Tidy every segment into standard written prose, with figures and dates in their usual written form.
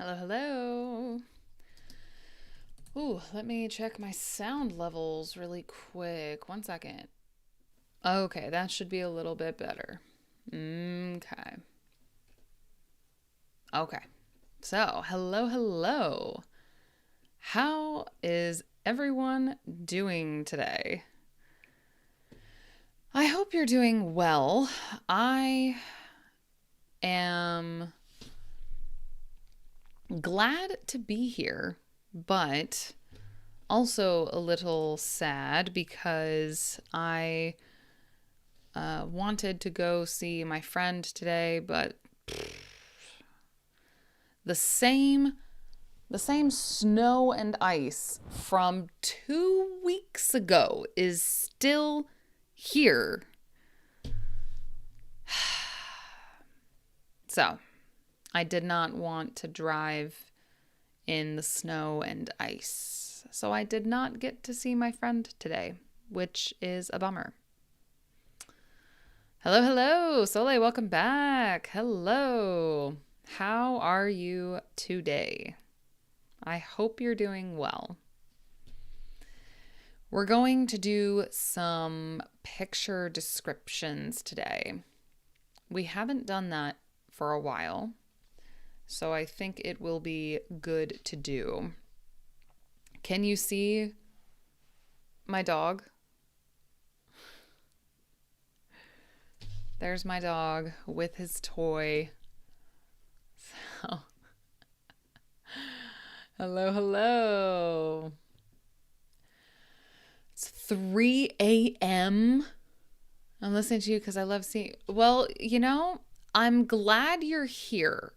Hello, hello. Ooh, let me check my sound levels really quick. 1 second. Okay, that should be a little bit better. Okay. Okay. So, hello, hello. How is everyone doing today? I hope you're doing well. I am glad to be here, but also a little sad because I wanted to go see my friend today, but the same snow and ice from 2 weeks ago is still here. So, I did not want to drive in the snow and ice. So I did not get to see my friend today, which is a bummer. Hello, hello. Soleil, welcome back. Hello. How are you today? I hope you're doing well. We're going to do some picture descriptions today. We haven't done that for a while, so I think it will be good to do. Can you see my dog? There's my dog with his toy. So, hello, hello. It's 3 a.m. I'm listening to you because I love seeing. Well, I'm glad you're here,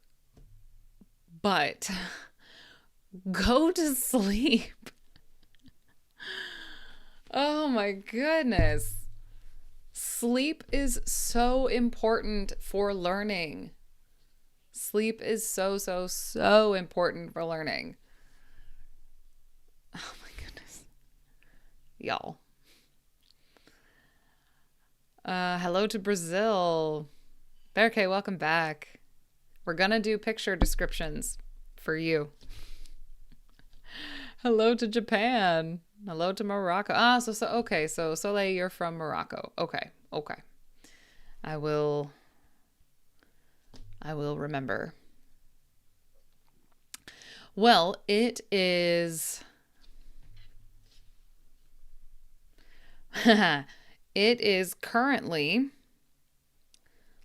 but go to sleep. Oh my goodness. Sleep is so important for learning. Sleep is so important for learning. Oh my goodness. Y'all. Hello to Brazil. Berke, welcome back. We're gonna do picture descriptions for you. Hello to Japan. Hello to Morocco. Okay. So Soleil, you're from Morocco. Okay. I will remember. Well, it is it is currently,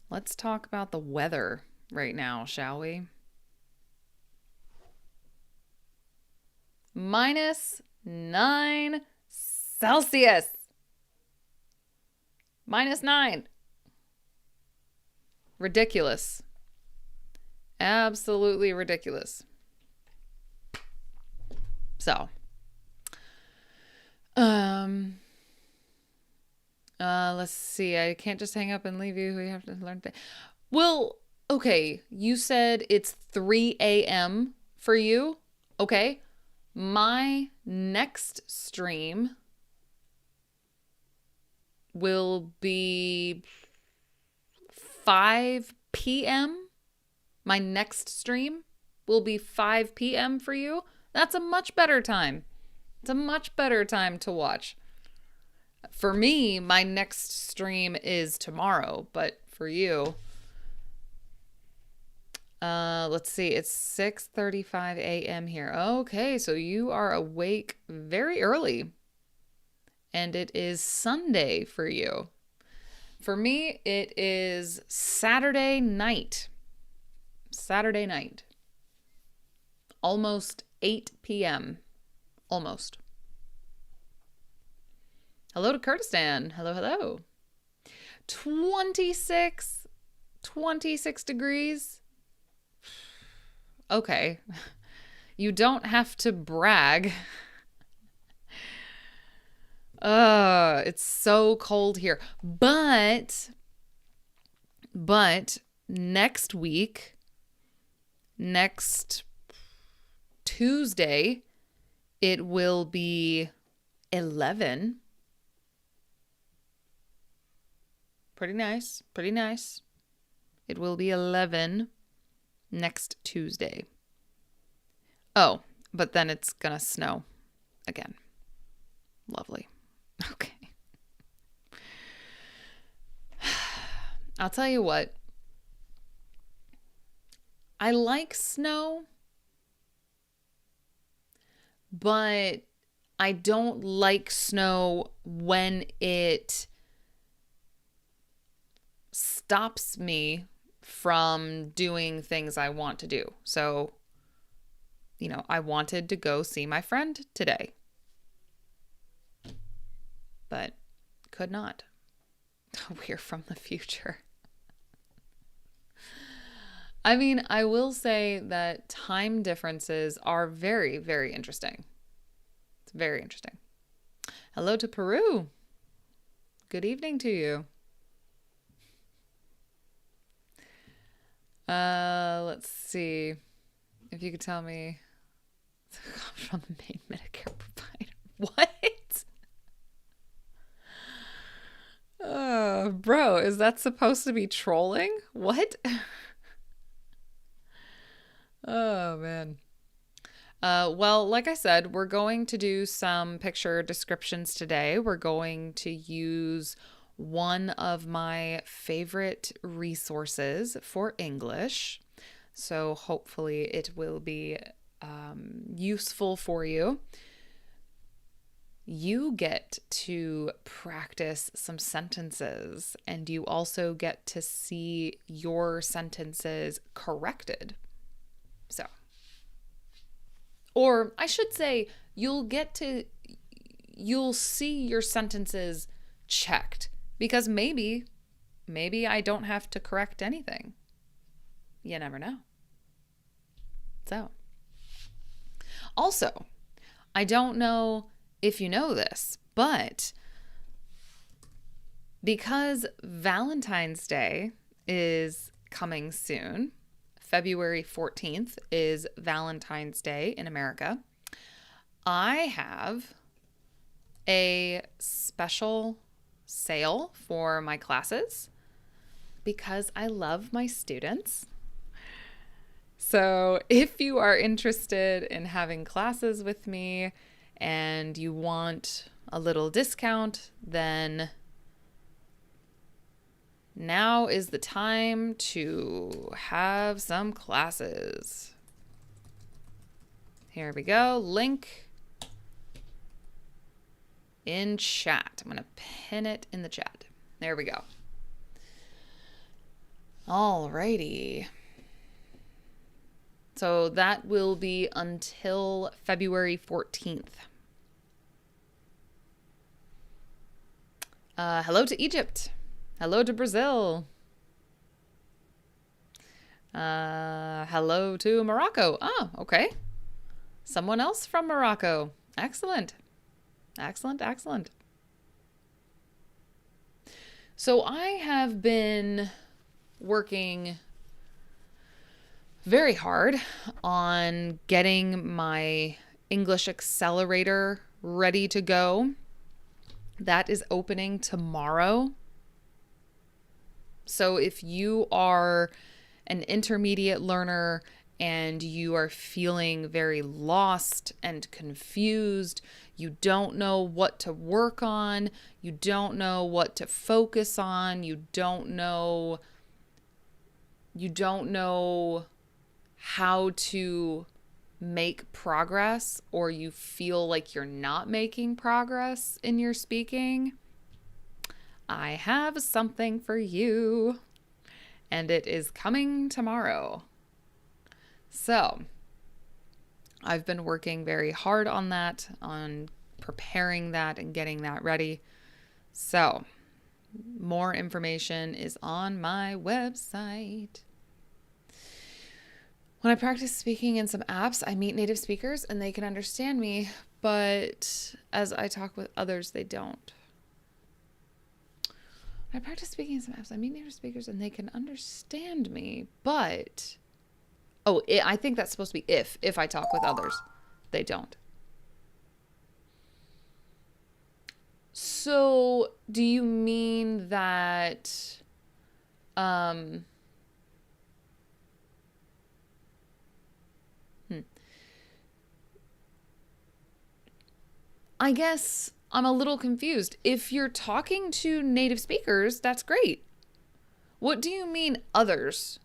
let's talk about the weather right now, shall we? -9 Celsius. -9. Ridiculous. Absolutely ridiculous. So, let's see. I can't just hang up and leave you. We have to learn things. Well, okay. You said it's 3 a.m. for you. Okay. My next stream will be 5 p.m. My next stream will be 5 p.m. for you. That's a much better time. It's a much better time to watch. For me, my next stream is tomorrow, but for you, let's see, it's 6:35 a.m. here. Okay, so you are awake very early, and it is Sunday for you. For me, it is Saturday night. Almost 8 p.m. Almost. Hello to Kurdistan. Hello, hello. 26 degrees. Okay. You don't have to brag. It's so cold here. But next week, next Tuesday, it will be 11. Pretty nice. It will be 11 next Tuesday. Oh, but then it's going to snow again. Lovely. Okay. I'll tell you what. I like snow, but I don't like snow when it stops me from doing things I want to do. So, I wanted to go see my friend today, but could not. We're from the future. I mean, I will say that time differences are very, very interesting. It's very interesting. Hello to Peru. Good evening to you. Let's see if you could tell me from the main Medicare provider. What? Bro, is that supposed to be trolling? What? Oh, man. Well, like I said, we're going to do some picture descriptions today. We're going to use one of my favorite resources for English. So hopefully it will be useful for you. You get to practice some sentences, and you also get to see your sentences corrected. So, or I should say, you'll see your sentences checked, because maybe I don't have to correct anything. You never know. So, also, I don't know if you know this, but because Valentine's Day is coming soon, February 14th is Valentine's Day in America, I have a special sale for my classes because I love my students. So if you are interested in having classes with me and you want a little discount, then now is the time to have some classes. Here we go. Link in chat. I'm going to pin it in the chat. There we go. Alrighty. So that will be until February 14th. Hello to Egypt. Hello to Brazil. Hello to Morocco. Oh, okay. Someone else from Morocco. Excellent. Excellent, excellent. So I have been working very hard on getting my English Accelerator ready to go. That is opening tomorrow. So if you are an intermediate learner and you are feeling very lost and confused, you don't know what to work on, you don't know what to focus on, you don't know how to make progress, or you feel like you're not making progress in your speaking, I have something for you, and it is coming tomorrow. So, I've been working very hard on that, on preparing that and getting that ready. So, more information is on my website. When I practice speaking in some apps, I meet native speakers and they can understand me, but as I talk with others, they don't. When I practice speaking in some apps, I meet native speakers and they can understand me, but... I think that's supposed to be if I talk with others, they don't. So, do you mean that... I guess I'm a little confused. If you're talking to native speakers, that's great. What do you mean others?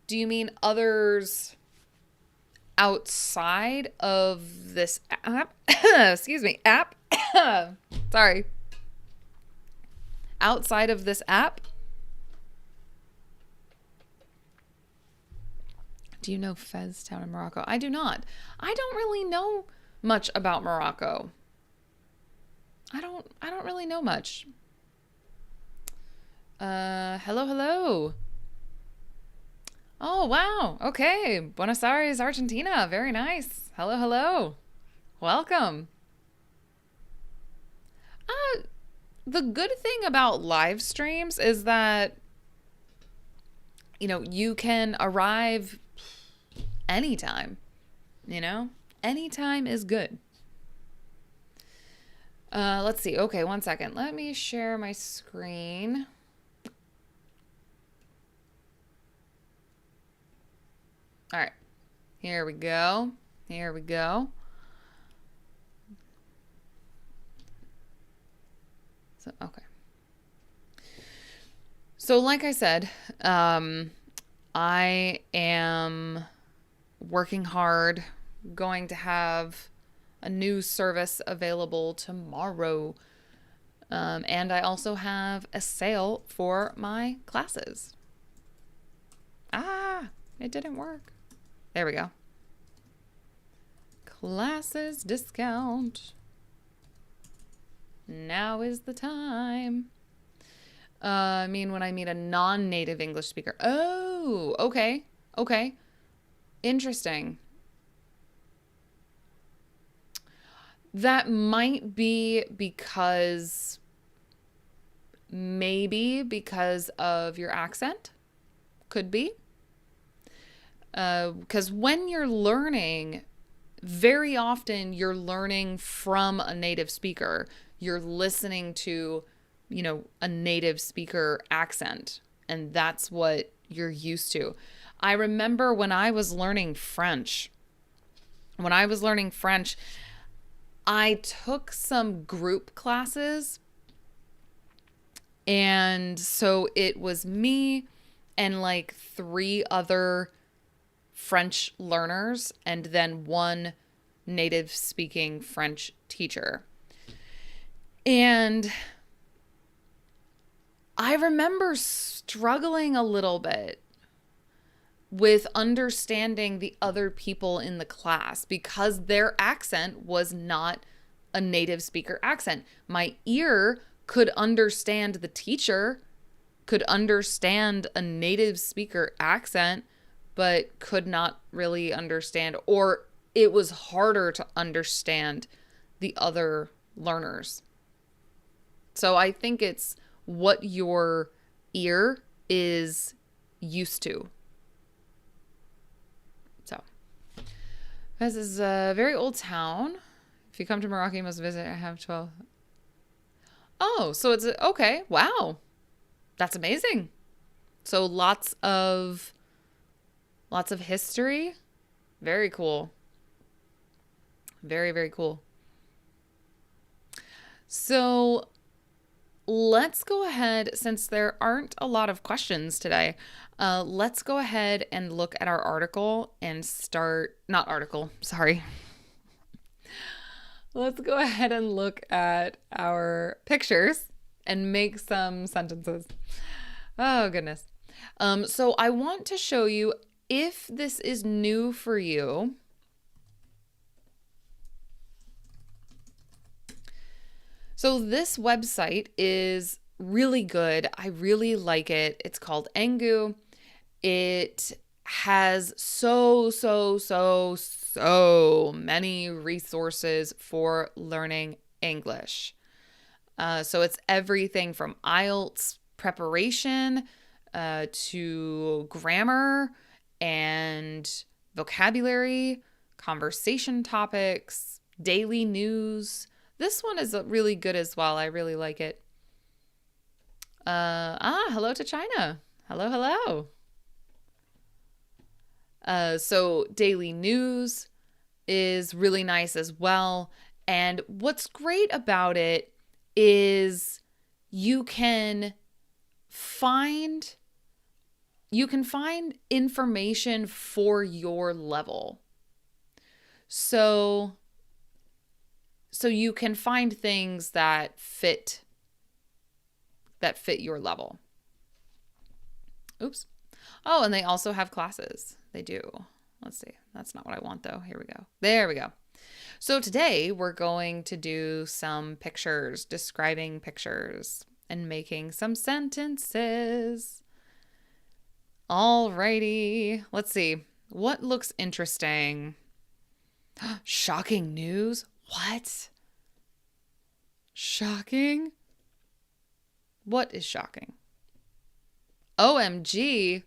Do you mean others outside of this app? Excuse me, app? Sorry. Outside of this app? Do you know Fez town in Morocco? I do not. I don't really know much about Morocco. I don't really know much. Hello. Oh, wow. Okay. Buenos Aires, Argentina. Very nice. Hello. Welcome. The good thing about live streams is that, you can arrive anytime, anytime is good. Let's see. Okay, 1 second. Let me share my screen. All right. Here we go. So, okay. So, like I said, I am working hard, going to have a new service available tomorrow. And I also have a sale for my classes. It didn't work. There we go. Classes discount. Now is the time. When I meet a non-native English speaker. Oh, okay. Interesting. That might be maybe because of your accent. Could be. Because when you're learning, very often you're learning from a native speaker. You're listening to, a native speaker accent, and that's what you're used to. I remember when I was learning French, I took some group classes, and so it was me and like 3 other French learners and then 1 native speaking French teacher. And I remember struggling a little bit with understanding the other people in the class because their accent was not a native speaker accent. My ear could understand the teacher, could understand a native speaker accent, but could not really understand, or it was harder to understand the other learners. So I think it's what your ear is used to. So this is a very old town. If you come to Morocco, you must visit. I have 12. Oh, so it's okay. Wow. That's amazing. So lots of history. Very cool. Very, very cool. So let's go ahead, since there aren't a lot of questions today, let's go ahead and look at our article and Let's go ahead and look at our pictures and make some sentences. Oh, goodness. So I want to show you, if this is new for you, so this website is really good. I really like it. It's called Engu. It has so many resources for learning English. So it's everything from IELTS preparation to grammar and vocabulary, conversation topics, daily news. This one is really good as well. I really like it. Hello to China. Hello. So daily news is really nice as well. And what's great about it is you can find information for your level. So you can find things that fit your level. Oops. Oh, and they also have classes. They do. Let's see. That's not what I want though. Here we go. There we go. So today we're going to do some pictures, describing pictures and making some sentences. Alrighty. Let's see. What looks interesting? Shocking news? What? Shocking? What is shocking? OMG.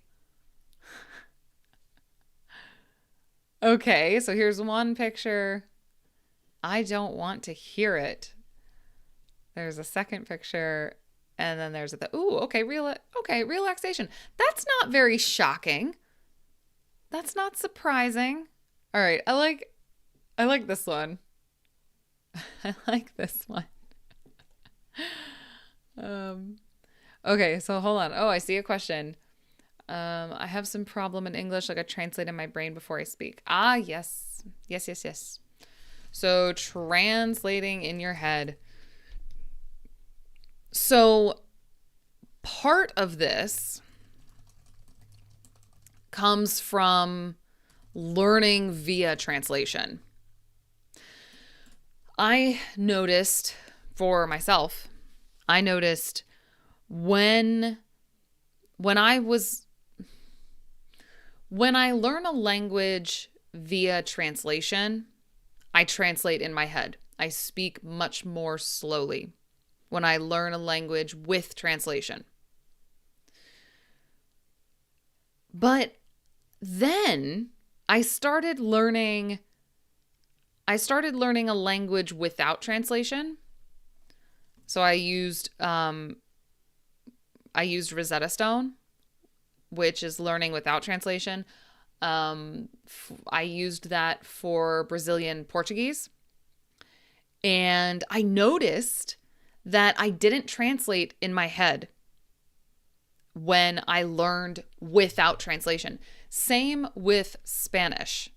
Okay, so here's one picture. I don't want to hear it. There's a second picture, and then there's relaxation. That's not very shocking. That's not surprising. All right, I like this one. I like this one. Okay, so hold on. Oh, I see a question. I have some problem in English, like I translate in my brain before I speak. Ah, yes. Yes. So translating in your head. So part of this comes from learning via translation. I noticed for myself, when I learn a language via translation, I translate in my head. I speak much more slowly when I learn a language with translation. But then I started learning a language without translation. So I used Rosetta Stone, which is learning without translation. I used that for Brazilian Portuguese. And I noticed that I didn't translate in my head when I learned without translation. Same with Spanish.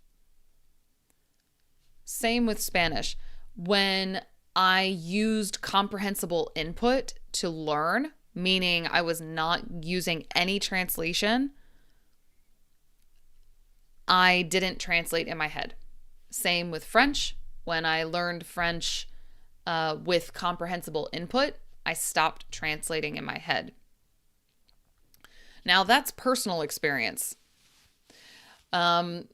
When I used comprehensible input to learn, meaning I was not using any translation, I didn't translate in my head. Same with French. When I learned French with comprehensible input, I stopped translating in my head. Now, that's personal experience. And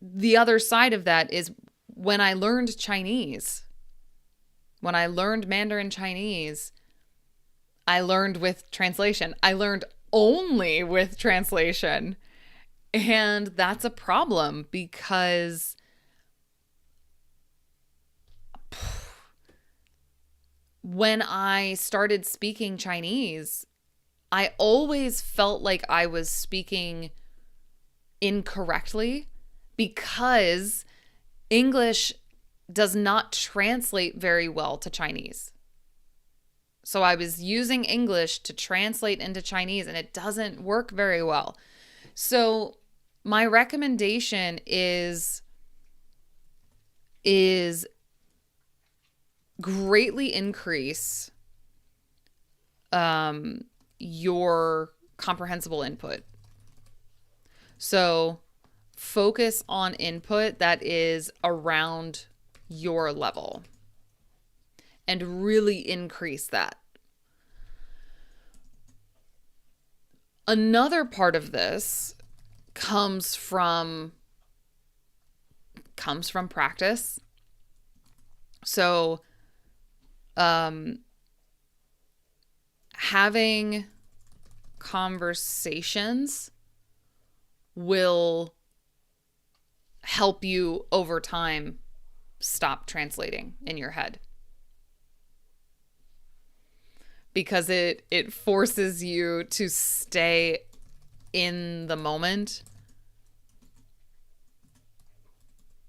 the other side of that is when I learned Mandarin Chinese, I learned with translation. I learned only with translation. And that's a problem because when I started speaking Chinese, I always felt like I was speaking incorrectly because English does not translate very well to Chinese. So I was using English to translate into Chinese and it doesn't work very well. So my recommendation is greatly increase your comprehensible input. So focus on input that is around your level and really increase that. Another part of this comes from practice. So having conversations will help you over time stop translating in your head. Because it forces you to stay in the moment.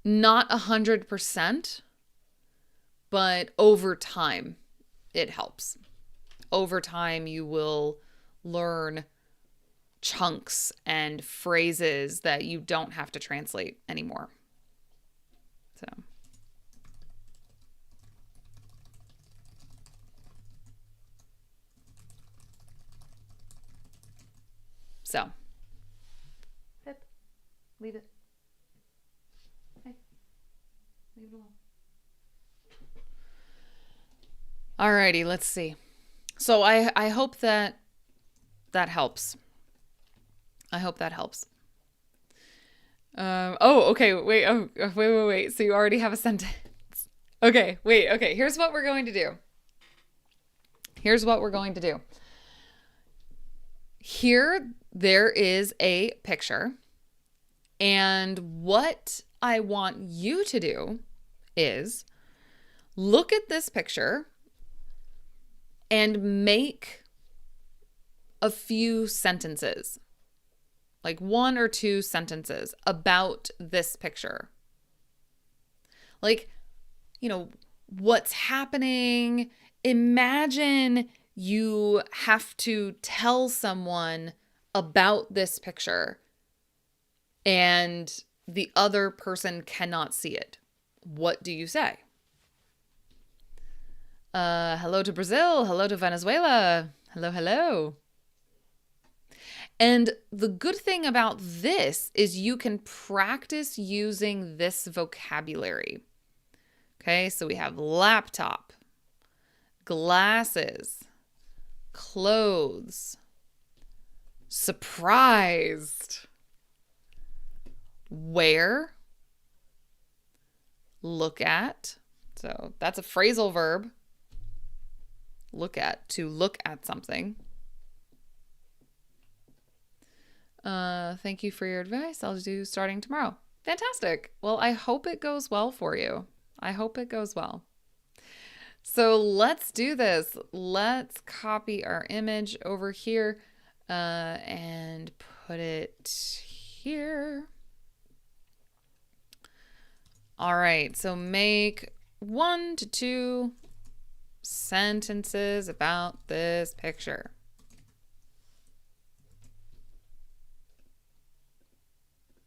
Not 100%, but over time, it helps. Over time, you will learn chunks and phrases that you don't have to translate anymore. So, Pip, leave it. Hey, leave it alone. Alrighty, let's see. So I hope that helps. I hope that helps. Okay. Wait. So you already have a sentence. Okay, wait. Okay, here's what we're going to do. Here, there is a picture. And what I want you to do is look at this picture and make a few sentences, like 1 or 2 sentences about this picture. Like, what's happening. Imagine you have to tell someone about this picture and the other person cannot see it. What do you say? Hello to Brazil. Hello to Venezuela. Hello. And the good thing about this is you can practice using this vocabulary. Okay, so we have laptop, glasses, clothes, surprised, where, look at. So that's a phrasal verb. Look at, to look at something. Thank you for your advice. I'll do starting tomorrow. Fantastic. Well, I hope it goes well for you. I hope it goes well. So let's do this. Let's copy our image over here and put it here. All right. So make 1 to 2 sentences about this picture.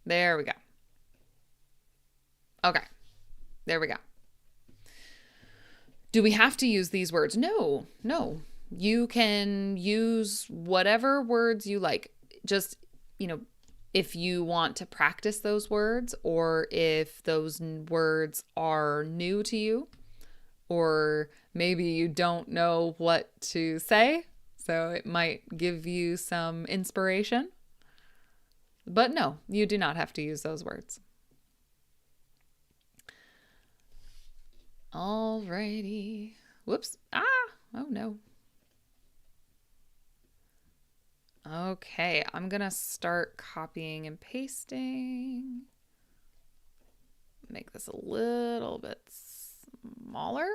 There we go. Okay. There we go. Do we have to use these words? No. You can use whatever words you like. Just, if you want to practice those words, or if those words are new to you, or maybe you don't know what to say, so it might give you some inspiration. But no, you do not have to use those words. Alrighty. Whoops. Oh no. Okay, I'm gonna start copying and pasting. Make this a little bit smaller.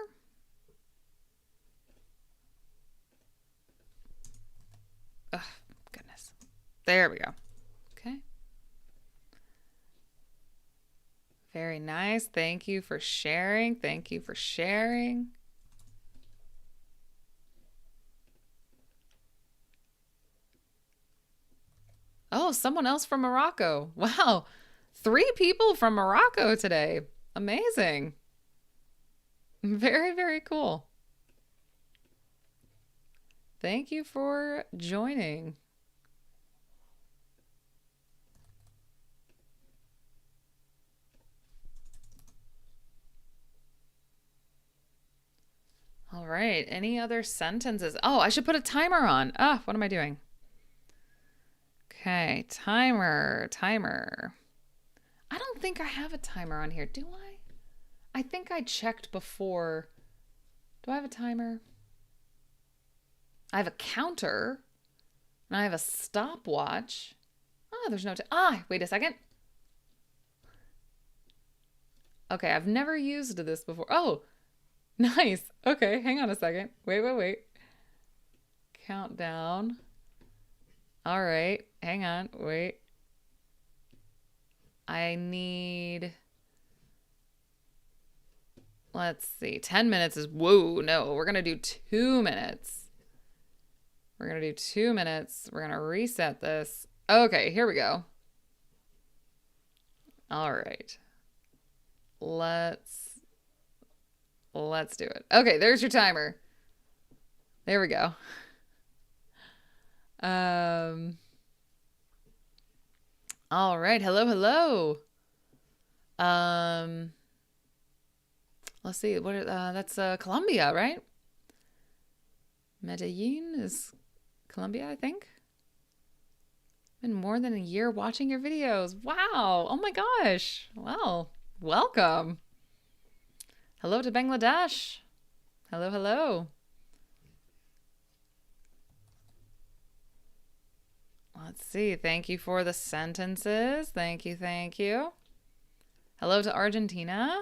Oh, goodness. There we go. Okay. Very nice. Thank you for sharing. Oh, someone else from Morocco. Wow. 3 people from Morocco today. Amazing. Very, very cool. Thank you for joining. All right. Any other sentences? Oh, I should put a timer on. What am I doing? Okay. Timer. I don't think I have a timer on here. Do I? I think I checked before. Do I have a timer? I have a counter. And I have a stopwatch. There's no wait a second. Okay, I've never used this before. Oh, nice. Okay, hang on a second. Wait. Countdown. All right, hang on. Wait. Let's see. 10 minutes is, whoa, no. We're going to do 2 minutes. We're going to do 2 minutes. We're going to reset this. Okay, here we go. All right. Let's do it. Okay, there's your timer. There we go. All right. Hello. Let's see. That's Colombia, right? Medellin is Colombia, I think. Been more than a year watching your videos. Wow. Oh my gosh. Well, welcome. Hello to Bangladesh. Hello. Let's see. Thank you for the sentences. Thank you. Hello to Argentina.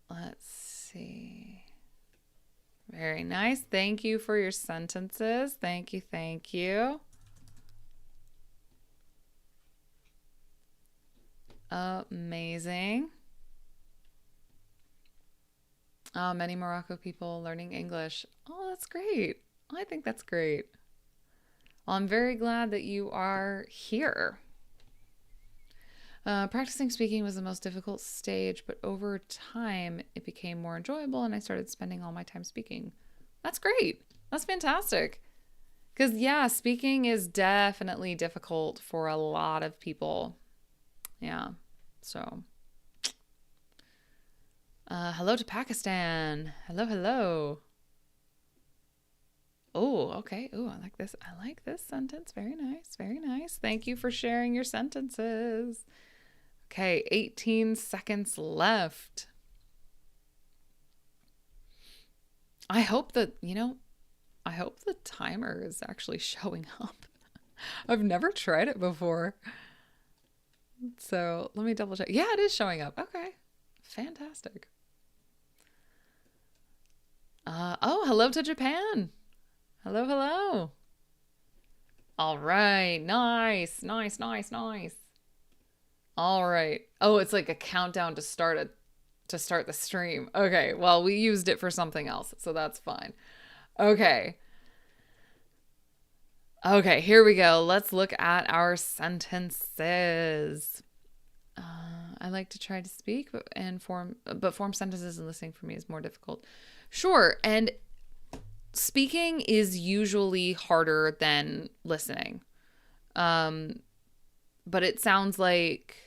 Let's see. Very nice. Thank you for your sentences. Thank you. Amazing. Many Morocco people learning English. Oh, that's great. I think that's great. Well, I'm very glad that you are here. Practicing speaking was the most difficult stage, but over time it became more enjoyable and I started spending all my time speaking. That's great. That's fantastic. Because, yeah, speaking is definitely difficult for a lot of people. Yeah. So, hello to Pakistan. Hello. Oh, okay. Oh, I like this. I like this sentence. Very nice. Thank you for sharing your sentences. Okay, 18 seconds left. I hope that, I hope the timer is actually showing up. I've never tried it before. So let me double check. Yeah, it is showing up. Okay, fantastic. Hello to Japan. Hello. All right, nice. All right. Oh, it's like a countdown to start the stream. Okay, well, we used it for something else, so that's fine. Okay, here we go. Let's look at our sentences. I like to try to speak, but form sentences and listening for me is more difficult. Sure, and speaking is usually harder than listening. But it sounds like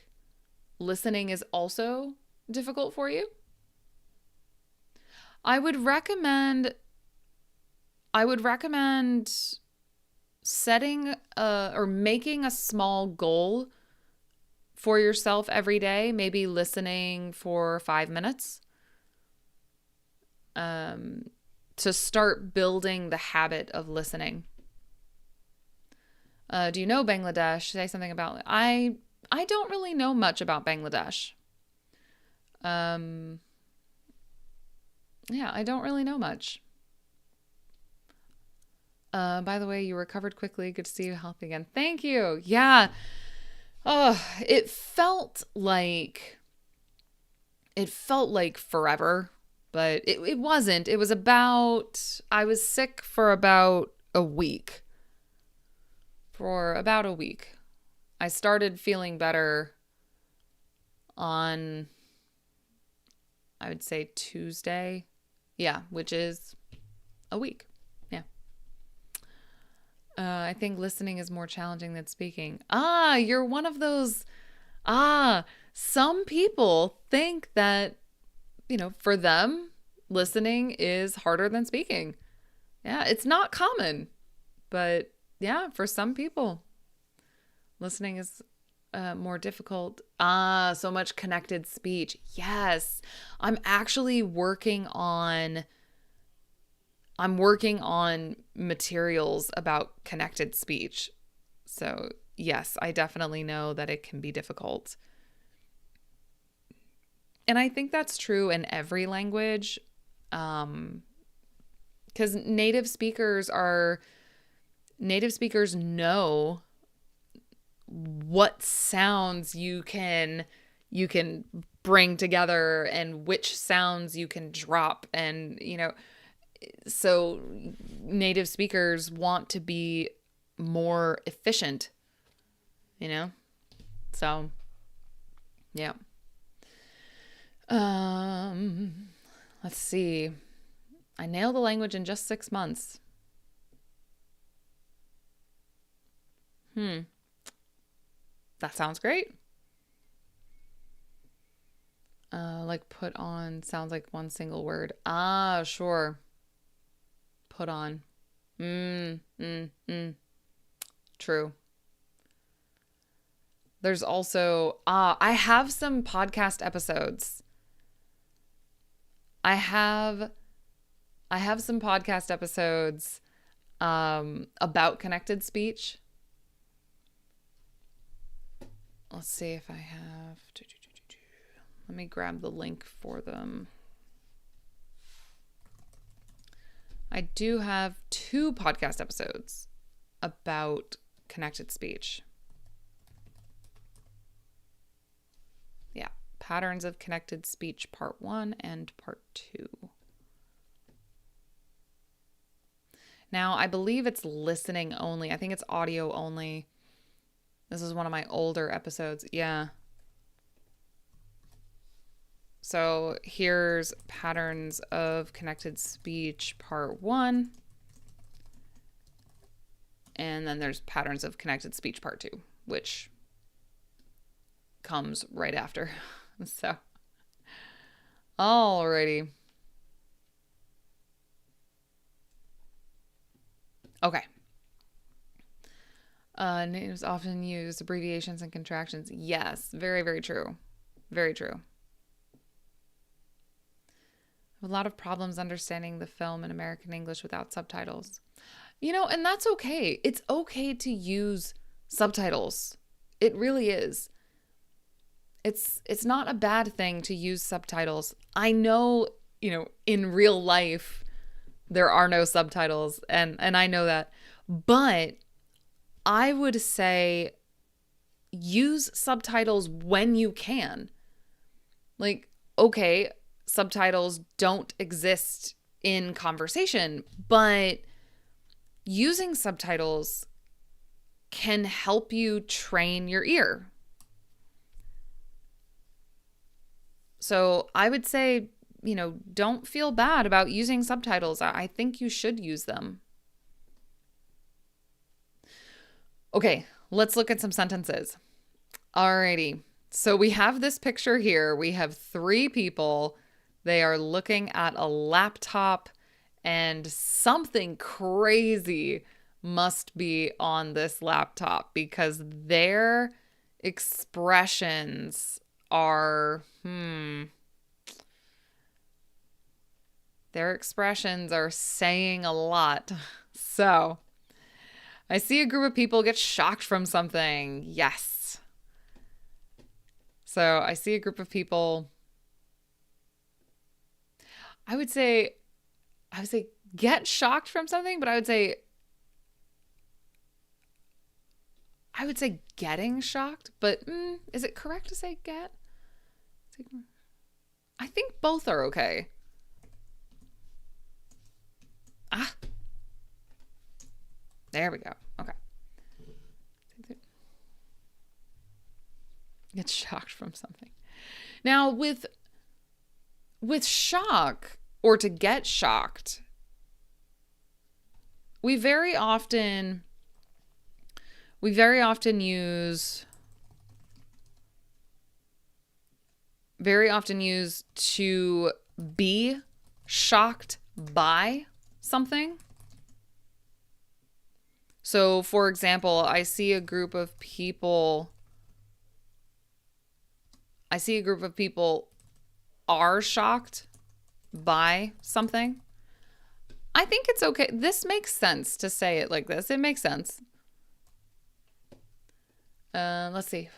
listening is also difficult for you. I would recommend setting or making a small goal for yourself every day, maybe listening for 5 minutes, to start building the habit of listening. Do you know Bangladesh? Say something about I don't really know much about Bangladesh. Yeah, I don't really know much. By the way, you recovered quickly. Good to see you healthy again. Thank you. Yeah. Oh, it felt like forever, but it wasn't. It was I was sick for about a week. I started feeling better on, I would say, Tuesday. Yeah, which is a week. Yeah. I think listening is more challenging than speaking. You're one of those. Some people think that, for them, listening is harder than speaking. Yeah, it's not common, but yeah, for some people, listening is more difficult. So much connected speech. Yes, I'm actually working on materials about connected speech. So yes, I definitely know that it can be difficult. And I think that's true in every language, because native speakers know what sounds you can bring together and which sounds you can drop. And, so native speakers want to be more efficient, So, yeah. Let's see. I nailed the language in just 6 months. That sounds great. Like put on sounds like one single word. Ah, sure. Put on. True. There's also, I have some podcast episodes. I have some podcast episodes about connected speech. Let's see if I have. Let me grab the link for them. I do have 2 podcast episodes about connected speech. Yeah, patterns of connected speech part 1 and part 2. Now, I believe it's listening only. I think it's audio only. This is one of my older episodes. Yeah. So here's patterns of connected speech part 1. And then there's patterns of connected speech part 2, which comes right after. So, alrighty. Okay. Natives often use abbreviations and contractions. Yes, very, very true. Very true. A lot of problems understanding the film in American English without subtitles. And that's okay. It's okay to use subtitles. It really is. It's not a bad thing to use subtitles. I know, in real life there are no subtitles and I know that. But I would say use subtitles when you can. Like, okay, subtitles don't exist in conversation, but using subtitles can help you train your ear. So I would say, don't feel bad about using subtitles. I think you should use them. Okay, let's look at some sentences. Alrighty. So we have this picture here. We have 3 people. They are looking at a laptop and something crazy must be on this laptop because their expressions are, their expressions are saying a lot. So, I see a group of people get shocked from something. Yes. So, I see a group of people. I would say get shocked from something, but I would say getting shocked, but is it correct to say get? I think both are okay. There we go. Okay. Get shocked from something. Now with shock or to get shocked, we very often use to be shocked by something. So, for example, I see a group of people are shocked by something. I think it's okay. This makes sense to say it like this. It makes sense. Let's see.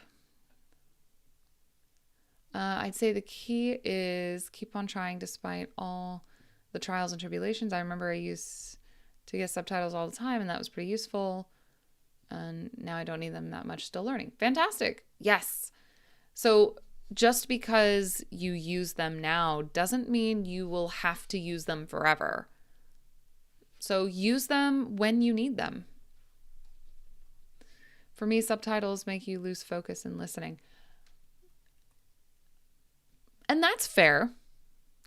I'd say the key is keep on trying despite all the trials and tribulations. I remember I used to get subtitles all the time, and that was pretty useful. And now I don't need them that much, still learning. Fantastic. Yes. So just because you use them now doesn't mean you will have to use them forever. So use them when you need them. For me, subtitles make you lose focus in listening. And that's fair.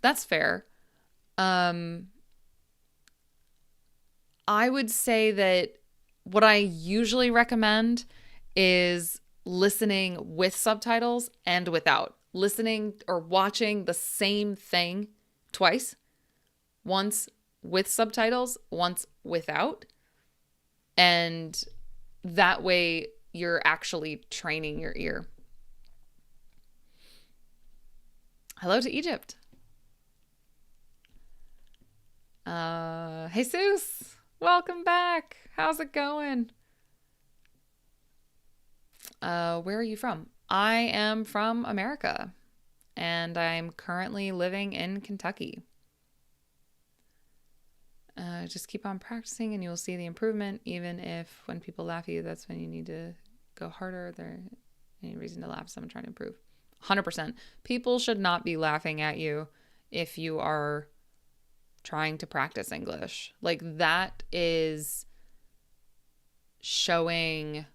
That's fair. I would say that what I usually recommend is listening with subtitles and without. Listening or watching the same thing twice. Once with subtitles, once without. And that way you're actually training your ear. Hello to Egypt. Jesus, welcome back. How's it going? Where are you from? I am from America, and I'm currently living in Kentucky. Just keep on practicing and you'll see the improvement, even if when people laugh at you, that's when you need to go harder. There any reason to laugh at someone trying to improve. 100%. People should not be laughing at you if you are trying to practice English. Like, that is showing,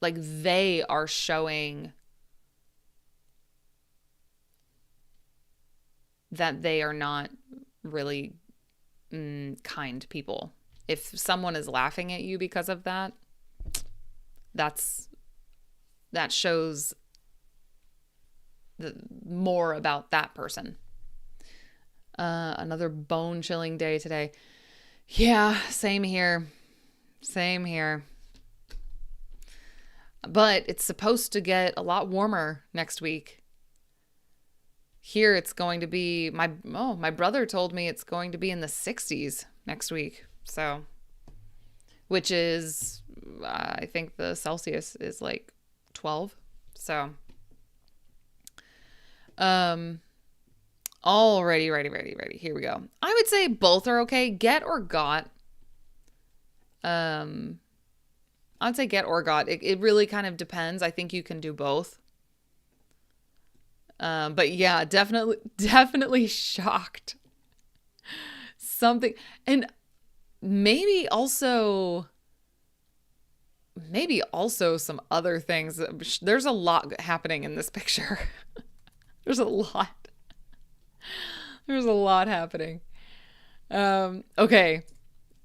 like, they are showing that they are not really kind people. If someone is laughing at you because of that, that shows more about that person. Another bone-chilling day today. Yeah, same here. Same here. But it's supposed to get a lot warmer next week. Here it's going to be, my brother told me it's going to be in the 60s next week. So, which is, I think the Celsius is like 12. So, alrighty, ready. Here we go. I would say both are okay. Get or got. I'd say get or got. It really kind of depends. I think you can do both. But yeah, definitely shocked. Something, and maybe also some other things. There's a lot happening in this picture. There's a lot happening. Okay.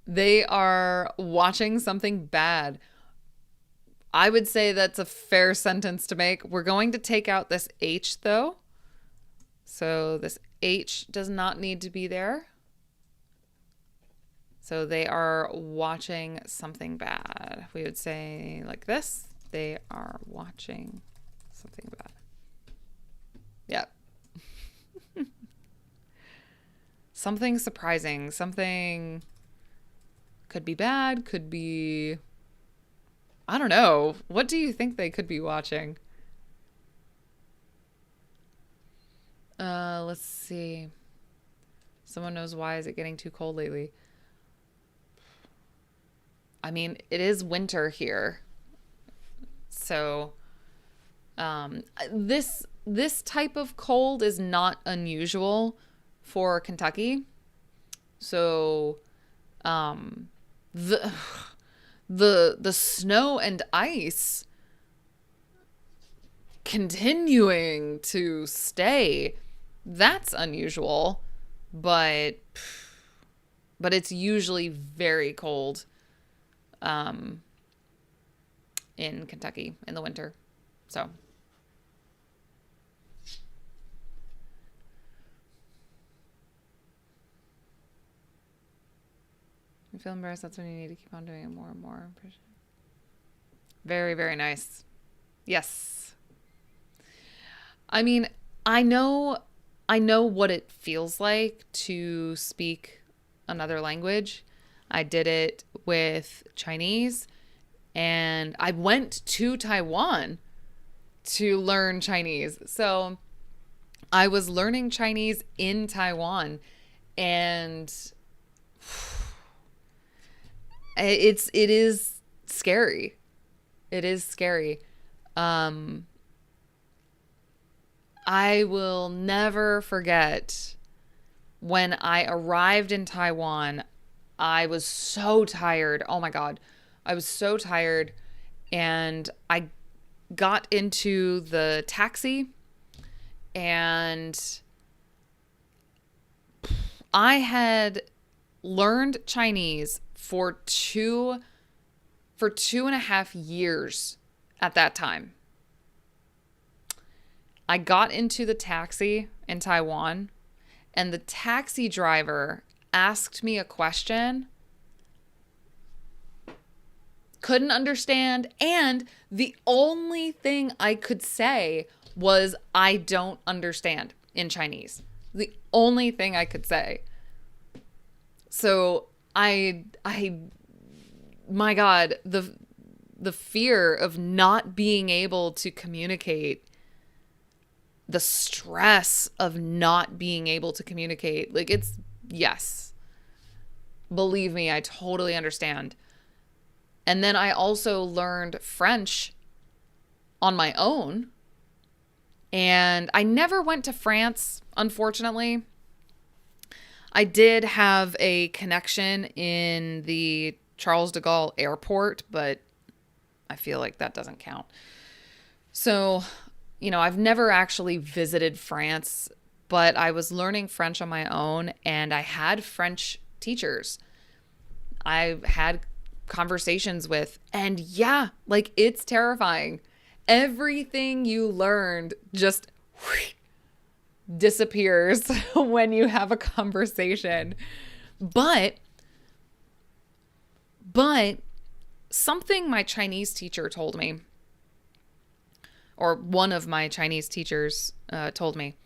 They are watching something bad. I would say that's a fair sentence to make. We're going to take out this H though. So this H does not need to be there. So they are watching something bad. We would say like this. They are watching something bad. Yep. Something surprising. Something could be bad, could be... I don't know. What do you think they could be watching? Let's see. Someone knows why is it getting too cold lately? I mean, it is winter here. So, this type of cold is not unusual for Kentucky. So, the snow and ice continuing to stay, that's unusual, but it's usually very cold in Kentucky in the winter. So you feel embarrassed, that's when you need to keep on doing it more and more. Very, very nice. Yes. I mean, I know what it feels like to speak another language. I did it with Chinese, and I went to Taiwan to learn Chinese. So I was learning Chinese in Taiwan, and it is scary. It is scary. I will never forget when I arrived in Taiwan. I was so tired. Oh my God. I was so tired. And I got into the taxi and I had learned Chinese for 2.5 years at that time. I got into the taxi in Taiwan and the taxi driver asked me a question, couldn't understand, and the only thing I could say was I don't understand in Chinese. The only thing I could say. So my God, the fear of not being able to communicate, the stress of not being able to communicate, like yes, believe me, I totally understand. And then I also learned French on my own. And I never went to France, unfortunately. I did have a connection in the Charles de Gaulle airport, but I feel like that doesn't count. So, I've never actually visited France, but I was learning French on my own and I had French teachers. I had conversations with, and yeah, like it's terrifying. Everything you learned just disappears when you have a conversation. But something my Chinese teacher told me, or one of my Chinese teachers told me,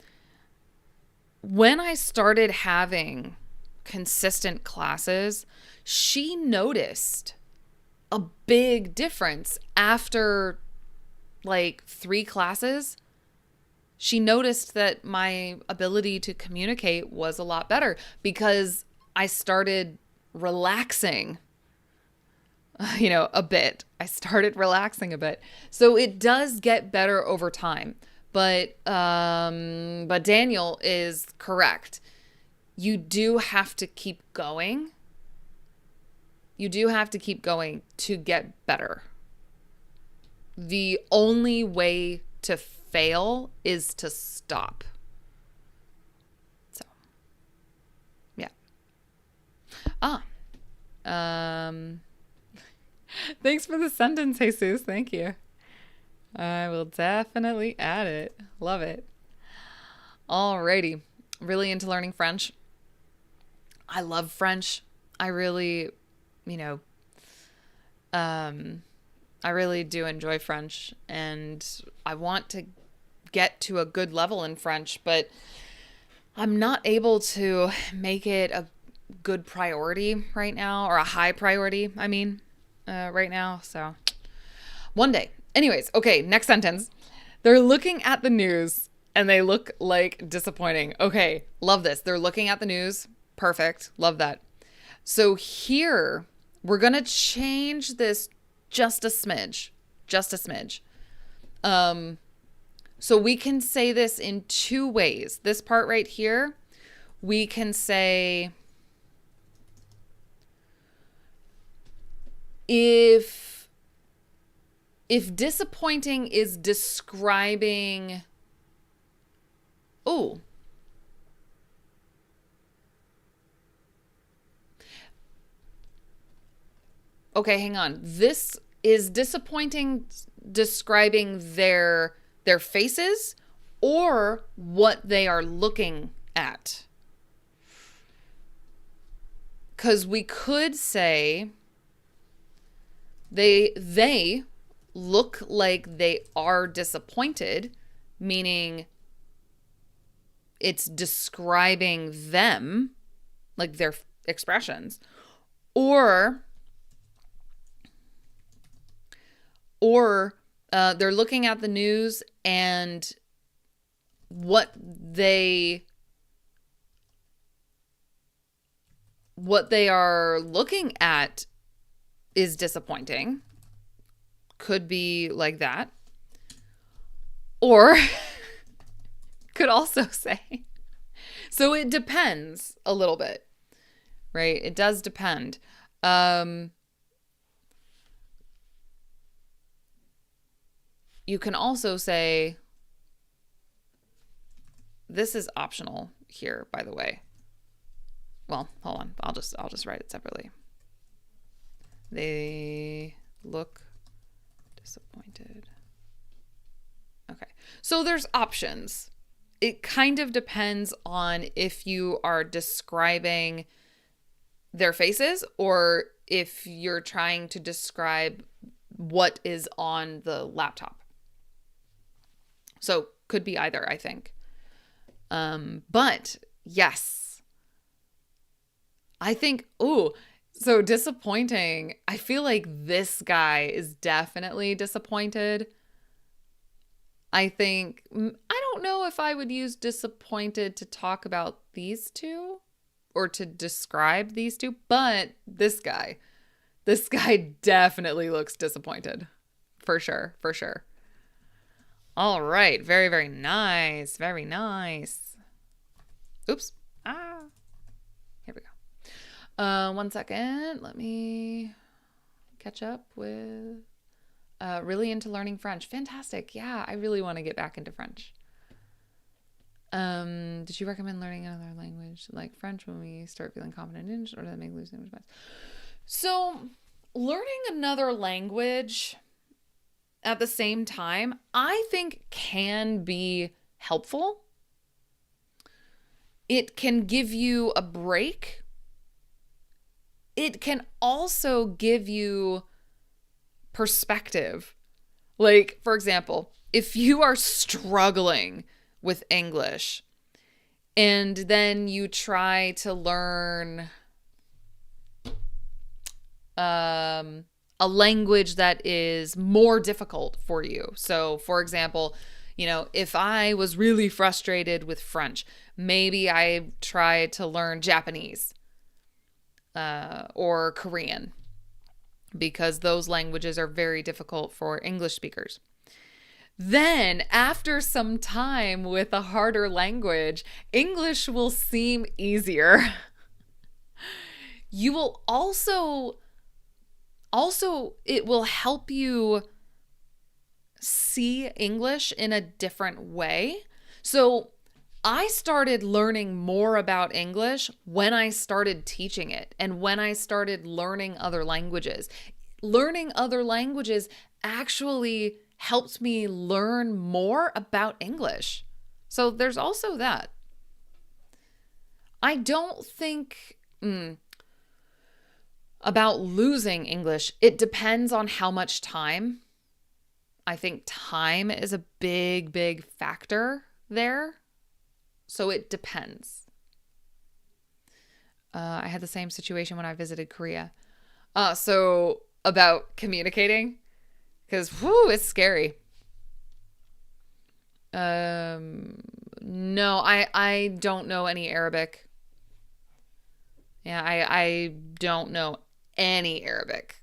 when I started having consistent classes, she noticed a big difference after like 3 classes. She noticed that my ability to communicate was a lot better because I started relaxing, a bit. I started relaxing a bit. So it does get better over time. But Daniel is correct. You do have to keep going. You do have to keep going to get better. The only way to fail is to stop. So, yeah. Thanks for the sentence, Jesus. Thank you. I will definitely add it. Love it. Alrighty. Really into learning French. I love French. I really, I really do enjoy French and I want to get to a good level in French, but I'm not able to make it a good priority right now, or a high priority, right now. So one day. Anyways, okay, next sentence. They're looking at the news and they look like disappointing. Okay, love this. They're looking at the news. Perfect. Love that. So here, we're going to change this just a smidge. Just a smidge. So we can say this in 2 ways. This part right here, we can say if disappointing is describing, okay, hang on. This is disappointing describing their faces or what they are looking at. Because we could say they look like they are disappointed, meaning it's describing them, like their expressions, or they're looking at the news and what they are looking at is disappointing. Could be like that. Or could also say. So it depends a little bit, right? It does depend. You can also say, this is optional here, by the way. Well, hold on. I'll just write it separately. They look disappointed. Okay. So there's options. It kind of depends on if you are describing their faces or if you're trying to describe what is on the laptop. So could be either, I think. But yes, I think, so disappointing. I feel like this guy is definitely disappointed. I think, I don't know if I would use disappointed to talk about these two or to describe these two, but this guy definitely looks disappointed. For sure. All right. Very, very nice. Very nice. Oops. Here we go. 1 second. Let me catch up with really into learning French. Fantastic. Yeah, I really want to get back into French. Did you recommend learning another language like French when we start feeling confident in it, or does that make losing language? So, learning another language at the same time, I think can be helpful. It can give you a break. It can also give you perspective. Like, for example, if you are struggling with English and then you try to learn a language that is more difficult for you. So, for example, if I was really frustrated with French, maybe I tried to learn Japanese or Korean, because those languages are very difficult for English speakers. Then, after some time with a harder language, English will seem easier. You will also, it will help you see English in a different way. So, I started learning more about English when I started teaching it and when I started learning other languages. Learning other languages actually helped me learn more about English. So there's also that. I don't think about losing English. It depends on how much time. I think time is a big, big factor there. So it depends. I had the same situation when I visited Korea. So about communicating, because it's scary. No, I don't know any Arabic. Yeah, I don't know any Arabic.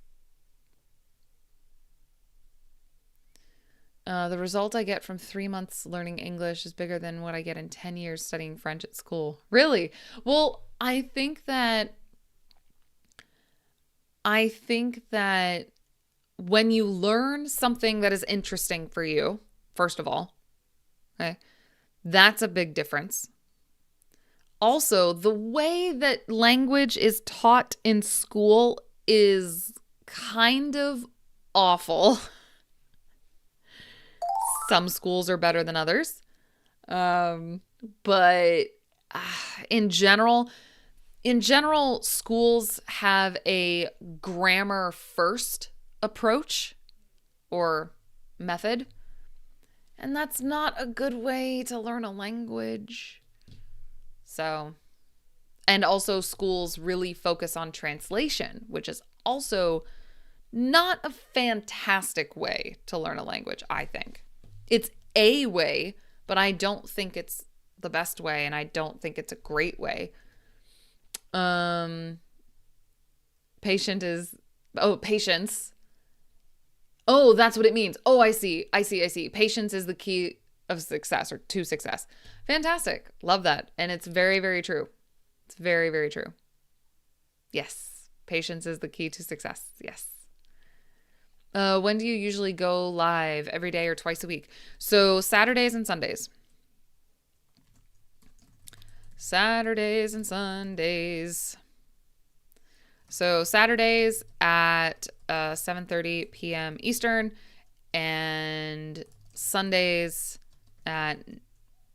The result I get from 3 months learning English is bigger than what I get in 10 years studying French at school. Really? Well, I think that when you learn something that is interesting for you, first of all, okay, that's a big difference. Also, the way that language is taught in school is kind of awful. Some schools are better than others. But in general, schools have a grammar first approach or method. And that's not a good way to learn a language. So, and also schools really focus on translation, which is also not a fantastic way to learn a language, I think. It's a way, but I don't think it's the best way, and I don't think it's a great way. Patience. Oh, that's what it means. Oh, I see. Patience is the key of success or to success. Fantastic. Love that. And it's very, very true. It's very, very true. Yes. Patience is the key to success. Yes. When do you usually go live? Every day or twice a week? So Saturdays and Sundays. Saturdays and Sundays. So Saturdays at 7:30 p.m. Eastern and Sundays at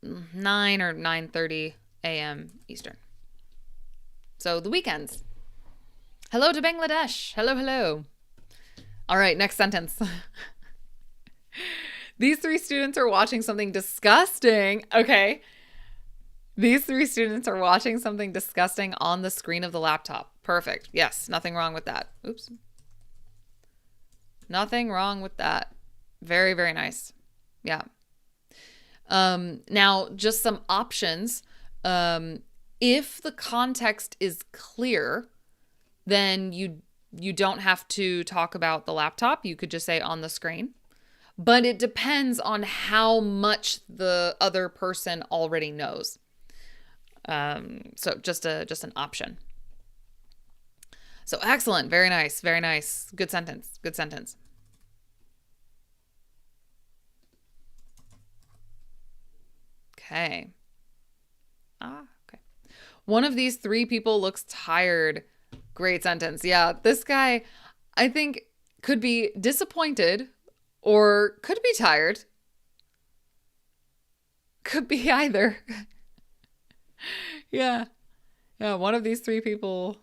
9 or 9:30 a.m. Eastern. So the weekends. Hello to Bangladesh. Hello, hello. All right, next sentence. These 3 students are watching something disgusting. Okay. These 3 students are watching something disgusting on the screen of the laptop. Perfect. Yes, nothing wrong with that. Oops. Nothing wrong with that. Very, very nice. Yeah. Now, just some options. If the context is clear, then you don't have to talk about the laptop. You could just say on the screen. But it depends on how much the other person already knows. So just an option. So excellent. Very nice. Very nice. Good sentence. Good sentence. Okay. Okay. One of these 3 people looks tired. Great sentence. Yeah. This guy, I think, could be disappointed or could be tired. Could be either. Yeah. Yeah. One of these 3 people.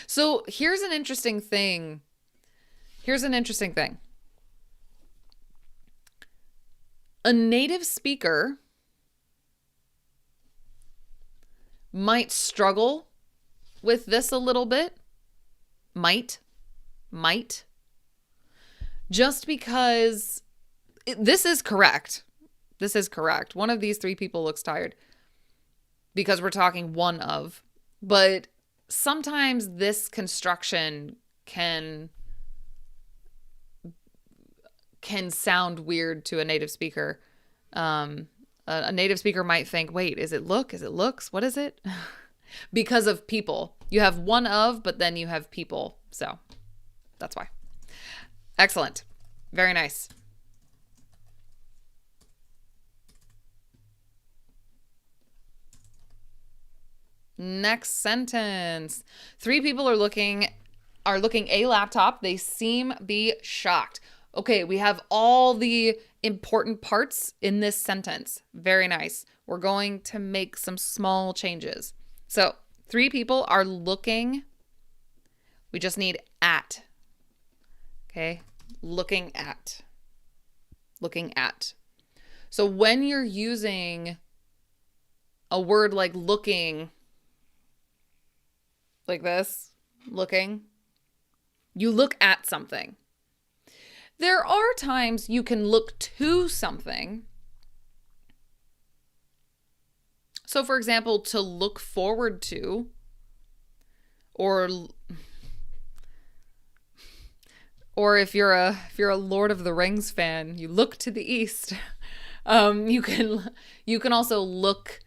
So here's an interesting thing. A native speaker might struggle with this a little bit. Might. Just because this is correct. This is correct. One of these 3 people looks tired because we're talking one of. But sometimes this construction can sound weird to a native speaker. A native speaker might think, wait, is it look? Is it looks? What is it? Because of people. You have one of, but then you have people. So that's why. Excellent. Very nice. Next sentence. 3 people are looking a laptop. They seem be shocked. Okay, we have all the important parts in this sentence. Very nice. We're going to make some small changes. So 3 people are looking. We just need at. Okay, looking at. Looking at. So when you're using a word like looking, like this, looking, you look at something. There are times you can look to something. So for example, to look forward to, or if you're a Lord of the Rings fan, you look to the east. You can also look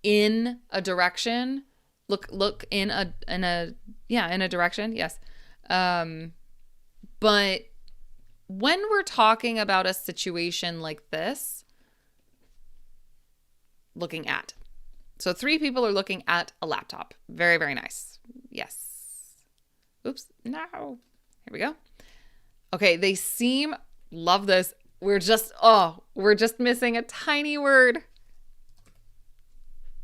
in a direction. Look in a direction. Yes. But when we're talking about a situation like this, looking at. So 3 people are looking at a laptop. Very, very nice. Yes. Oops. No. Here we go. Okay. They seem, love this. We're just missing a tiny word.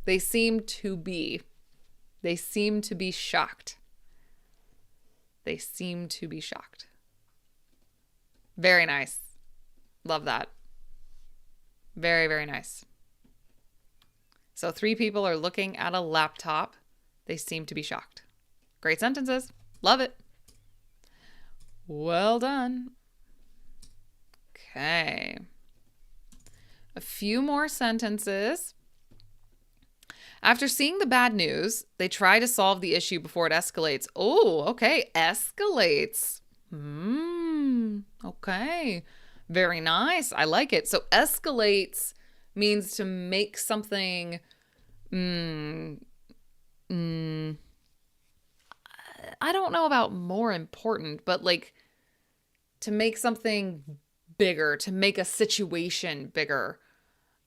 They seem to be shocked. They seem to be shocked. Very nice. Love that. Very, very nice. So 3 people are looking at a laptop. They seem to be shocked. Great sentences. Love it. Well done. Okay. A few more sentences. After seeing the bad news, they try to solve the issue before it escalates. Oh, okay. Escalates. Okay. Very nice. I like it. So escalates means to make something, I don't know about more important, but like to make something bigger, to make a situation bigger.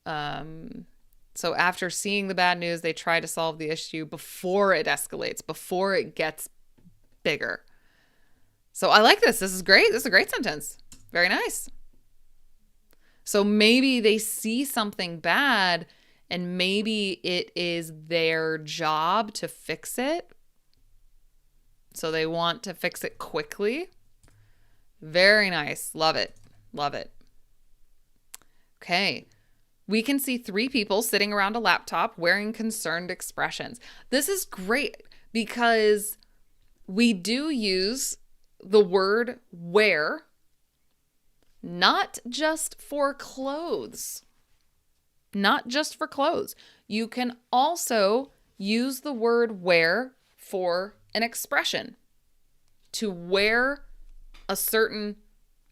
So after seeing the bad news, they try to solve the issue before it escalates, before it gets bigger. So I like this. This is great. This is a great sentence. Very nice. So maybe they see something bad and maybe it is their job to fix it. So they want to fix it quickly. Very nice. Love it. Love it. Okay. We can see 3 people sitting around a laptop wearing concerned expressions. This is great because we do use the word wear not just for clothes. Not just for clothes. You can also use the word wear for an expression. To wear a certain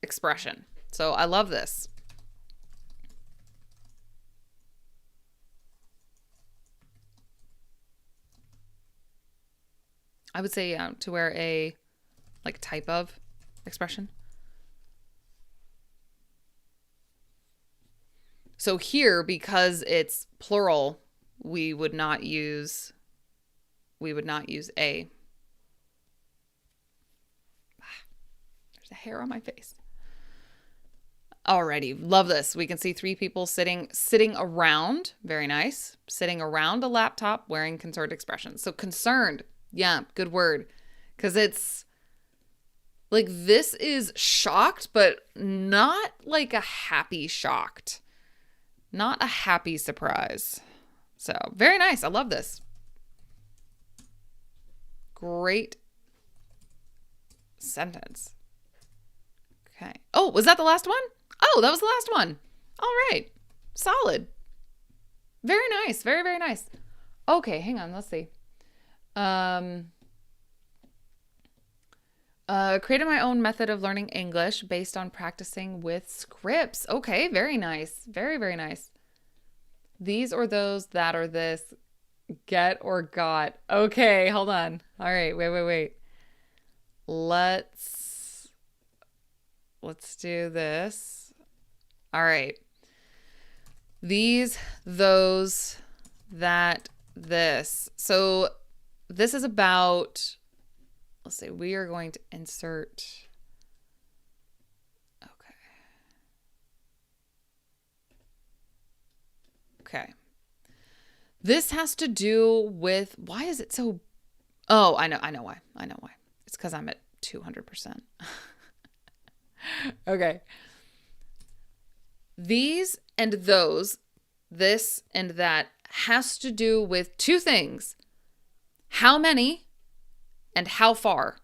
expression. So I love this. I would say to wear a like type of expression. So here, because it's plural, we would not use a. There's a hair on my face. Alrighty, love this. We can see 3 people sitting around. Very nice. Sitting around a laptop wearing concerned expressions. So concerned, yeah, good word. Because it's like this is shocked, but not like a happy shocked. Not a happy surprise. So very nice. I love this. Great sentence. Okay. Oh, was that the last one? Oh, that was the last one. All right. Solid. Very nice. Very, very nice. Okay, hang on. Let's see. Created my own method of learning English based on practicing with scripts. Okay, very nice. Very, very nice. These or those, that or this, get or got. Okay, hold on. All right, wait. Let's do this. All right. These, those, that, this. So this is about, let's say we are going to insert. Okay. This has to do with, why is it so, oh, I know why. It's because I'm at 200%. Okay. These and those, this and that has to do with 2 things. How many and how far.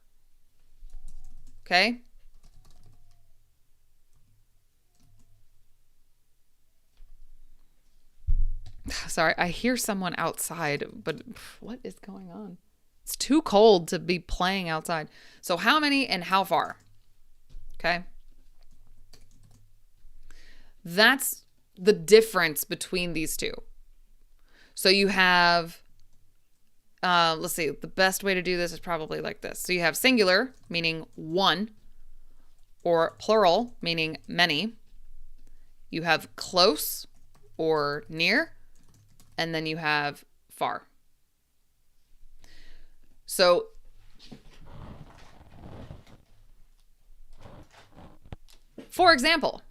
Okay? Sorry, I hear someone outside, but what is going on? It's too cold to be playing outside. So how many and how far? Okay? That's the difference between these 2. So you have, let's see, the best way to do this is probably like this. So you have singular, meaning one, or plural, meaning many. You have close or near, and then you have far. So for example,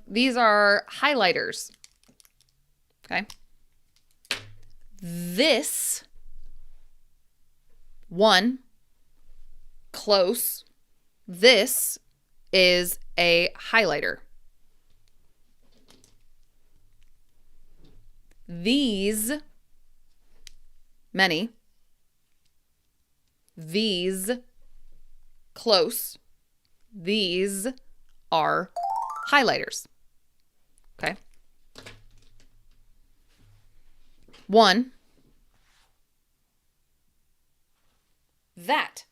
these are highlighters. Okay. This one, close, this is a highlighter. These, many. These, close. These are highlighters. Okay. 1. That.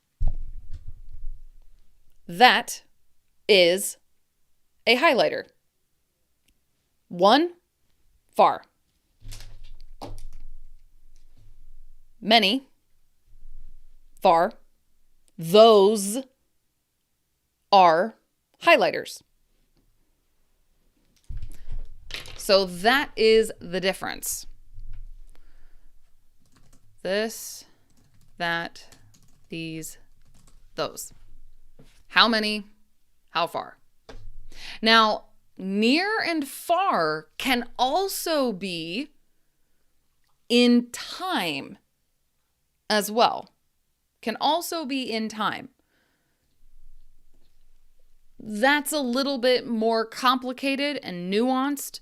That is a highlighter. 1, far. Many, far. Those are highlighters. So that is the difference. This, that, these, those. How many, how far. Now, near and far can also be in time as well. Can also be in time. That's a little bit more complicated and nuanced.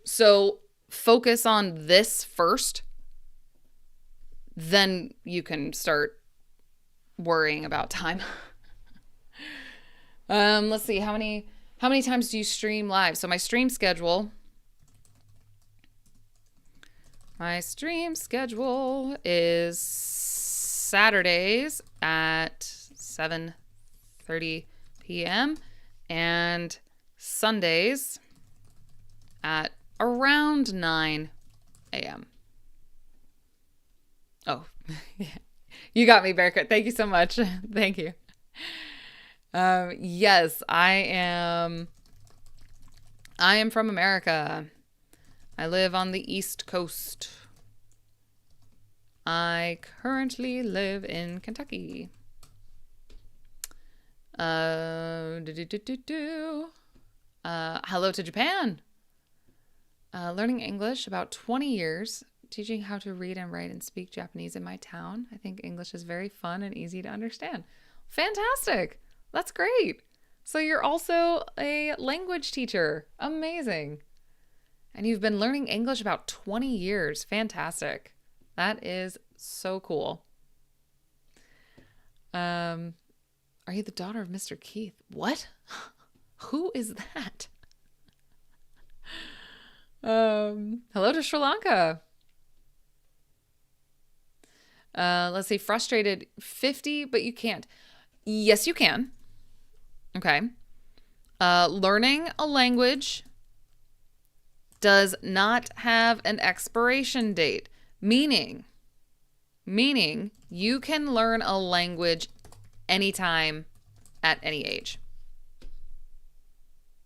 So focus on this first. Then you can start worrying about time. Let's see, how many times do you stream live? So my stream schedule is Saturdays at 7:30 p.m. and Sundays at around 9 a.m. Oh, you got me, Bearcat. Thank you so much. Thank you. Yes, I am from America. I live on the East Coast. I currently live in Kentucky. Hello to Japan. Learning English about 20 years. Teaching how to read and write and speak Japanese in my town. I think English is very fun and easy to understand. Fantastic. That's great. So you're also a language teacher. Amazing. And you've been learning English about 20 years. Fantastic. That is so cool. Are you the daughter of Mr. Keith? What? Who is that? Hello to Sri Lanka. Let's see, frustrated 50, but you can't. Yes, you can. Okay. Learning a language does not have an expiration date, meaning you can learn a language anytime at any age.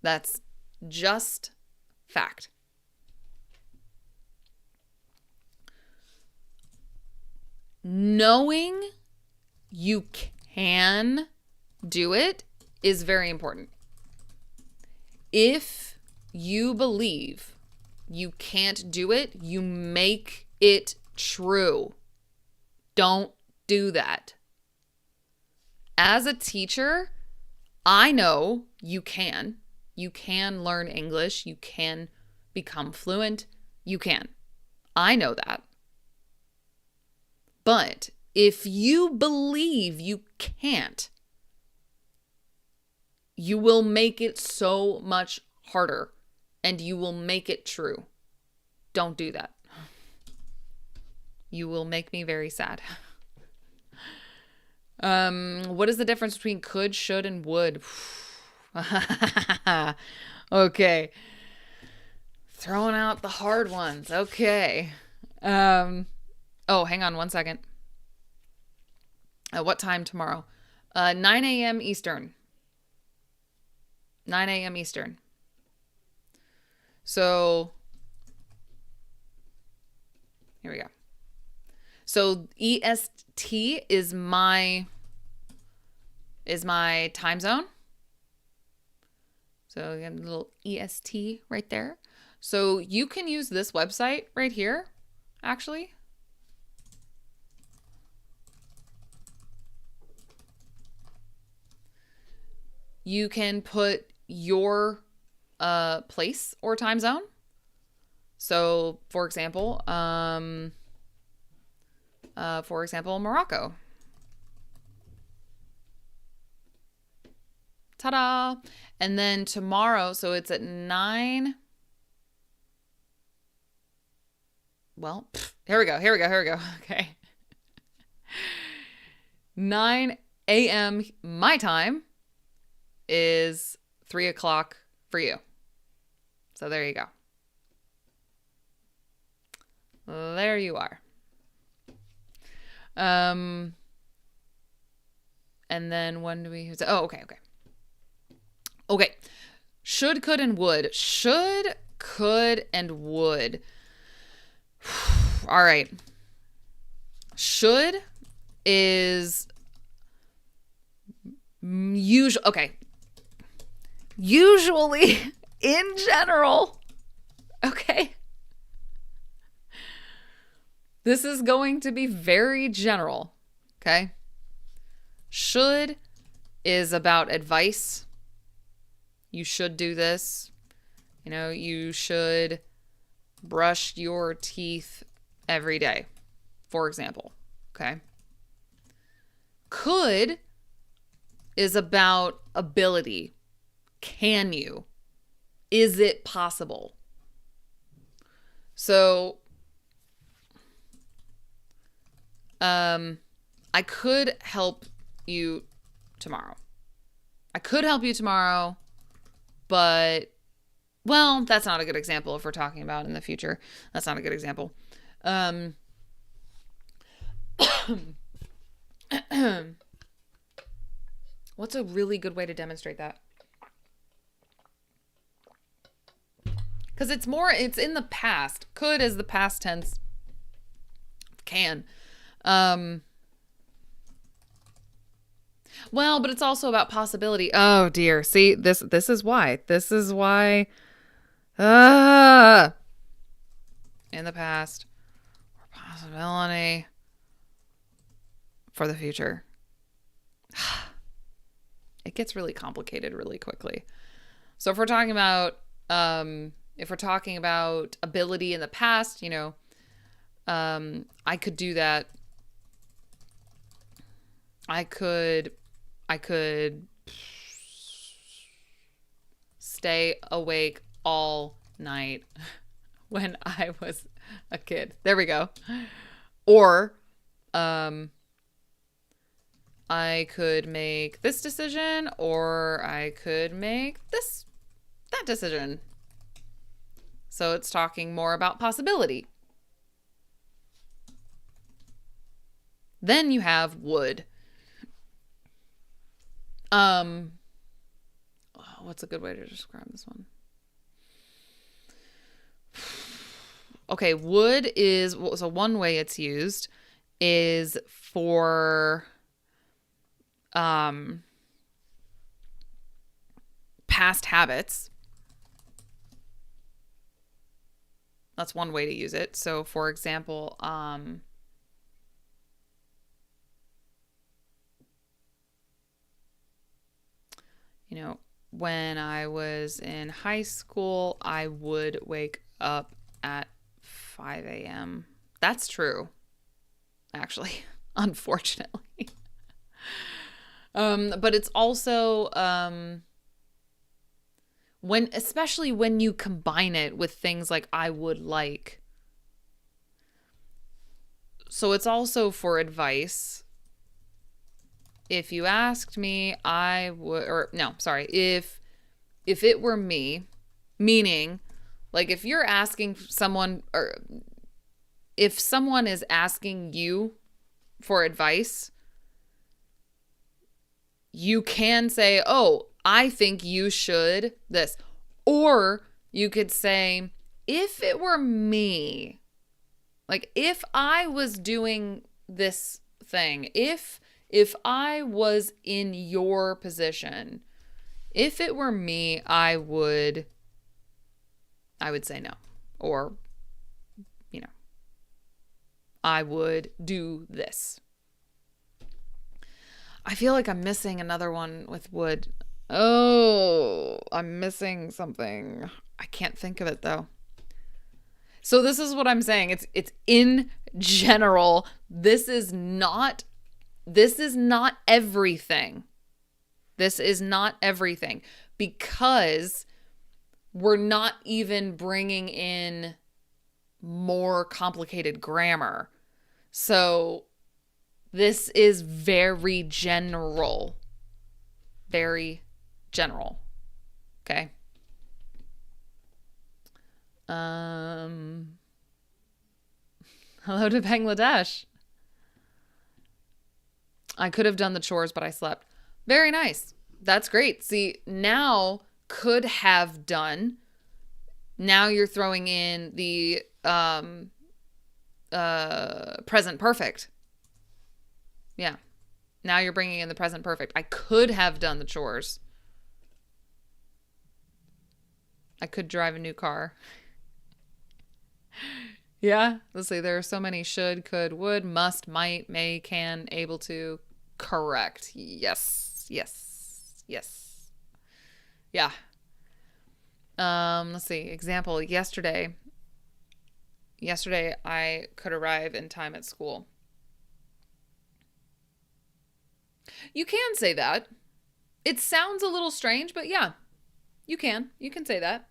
That's just fact. Knowing you can do it is very important. If you believe you can't do it, you make it true. Don't do that. As a teacher, I know you can. You can learn English. You can become fluent. You can. I know that. But if you believe you can't, you will make it so much harder and you will make it true. Don't do that. You will make me very sad. What is the difference between could, should, and would? Okay. Throwing out the hard ones. Okay. Oh, hang on one second. What time tomorrow? 9 a.m. Eastern. 9 a.m. Eastern. So, here we go. So, EST is my time zone. So, you got a little EST right there. So, you can use this website right here, actually. You can put your place or time zone. So, for example, Morocco. Ta-da! And then tomorrow, so it's at 9. Well, here we go. Okay. 9 a.m. my time. is 3 o'clock for you. So there you go. There you are. And then when do we... Oh, okay. Okay. Should, could, and would. Should, could, and would. All right. Should is usually... Okay. Usually, in general... Okay. This is going to be very general, okay? Should is about advice. You should do this. You know, you should brush your teeth every day, for example, okay? Could is about ability. Can you? Is it possible? So... I could help you tomorrow. But, well, that's not a good example if we're talking about in the future. That's not a good example. What's a really good way to demonstrate that? Because it's in the past. Could is the past tense. Can. Well, but it's also about possibility. Oh dear. See, this is why. In the past, or possibility for the future. It gets really complicated really quickly. So if we're talking about ability in the past, you know, I could do that. I could stay awake all night when I was a kid. There we go. Or I could make this decision, or I could make that decision. So it's talking more about possibility. Then you have would. What's a good way to describe this one? Okay, would is, so one way it's used is for past habits. That's one way to use it. So for example, you know, when I was in high school, I would wake up at 5 a.m. That's true, actually, unfortunately. But it's also especially when you combine it with things like I would like. So it's also for advice. If you asked me, I would, or no, sorry, if it were me, meaning, like if you're asking someone, or if someone is asking you for advice, you can say, oh, I think you should this. Or you could say, if it were me, like if I was doing this thing, if I was in your position, if it were me, I would say no. Or, you know, I would do this. I feel like I'm missing another one with would. Oh, I'm missing something. I can't think of it though. So this is what I'm saying. It's in general. This is not everything. This is not everything, because we're not even bringing in more complicated grammar. So this is very general. Very general. Okay. Hello to Bangladesh. I could have done the chores, but I slept. Very nice. That's great. See, now could have done. Now you're throwing in the present perfect. Yeah. Now you're bringing in the present perfect. I could have done the chores. I could drive a new car. Yeah. Let's see. There are so many should, could, would, must, might, may, can, able to. Correct. Yes. Yes. Yes. Yeah. Let's see. Example. Yesterday I could arrive in time at school. You can say that. It sounds a little strange, but yeah, you can. You can say that.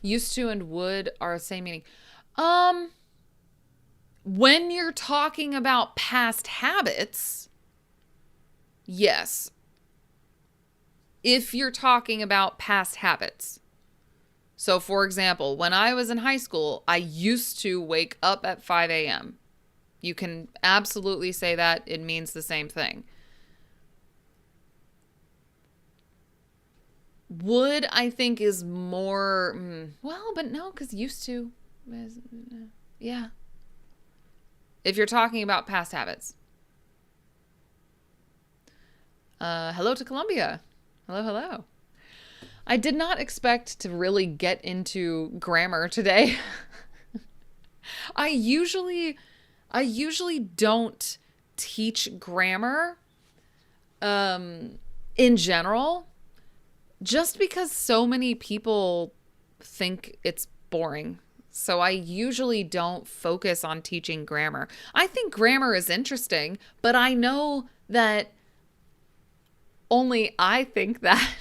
Used to and would are the same meaning. When you're talking about past habits, yes. If you're talking about past habits. So, for example, when I was in high school, I used to wake up at 5 a.m. You can absolutely say that. It means the same thing. Would, I think, is more, well, but no, because used to. Yeah. If you're talking about past habits. Hello to Colombia. Hello, hello. I did not expect to really get into grammar today. I usually don't teach grammar in general, just because so many people think it's boring. So I usually don't focus on teaching grammar. I think grammar is interesting, but I know that only I think that.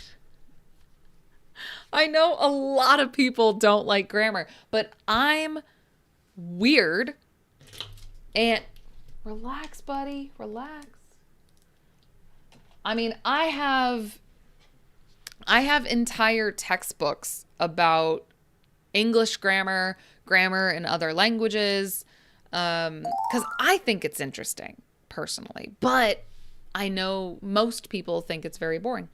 I know a lot of people don't like grammar, but I'm weird. And relax, buddy, relax. I mean, I have entire textbooks about English grammar in other languages, because I think it's interesting personally, but I know most people think it's very boring.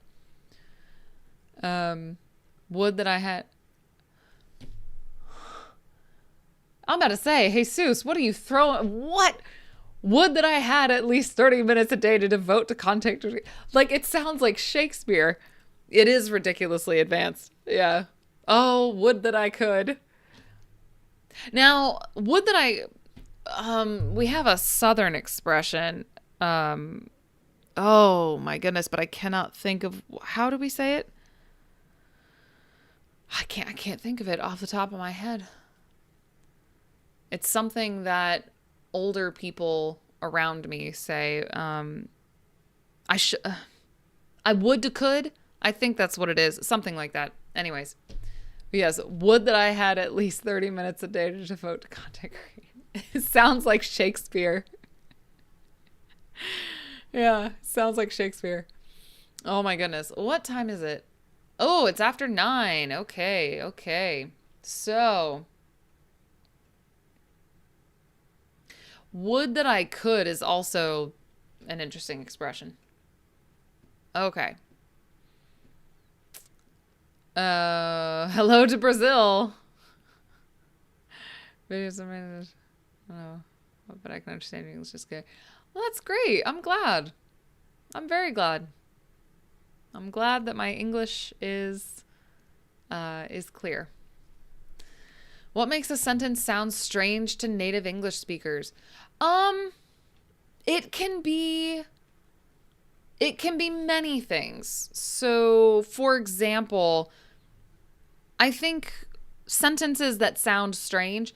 Would that I had. I'm about to say, Jesus, what are you throwing? What? Would that I had at least 30 minutes a day to devote to content. Like, it sounds like Shakespeare. It is ridiculously advanced. Yeah. Oh, would that I could. Now, would that I. We have a Southern expression. Oh my goodness, but I cannot think of. How do we say it? I can't think of it off the top of my head. It's something that older people around me say. I would to could. I think that's what it is. Something like that. Anyways. Yes, would that I had at least 30 minutes a day to devote to content creation. It sounds like Shakespeare. Yeah, sounds like Shakespeare. Oh my goodness. What time is it? Oh, it's after 9. Okay. So, would that I could is also an interesting expression. Okay. Hello to Brazil. Videos are made. Oh, but I can understand English is good. Well, that's great. I'm glad. I'm very glad. I'm glad that my English is clear. What makes a sentence sound strange to native English speakers? It can be many things. So, for example, I think sentences that sound strange,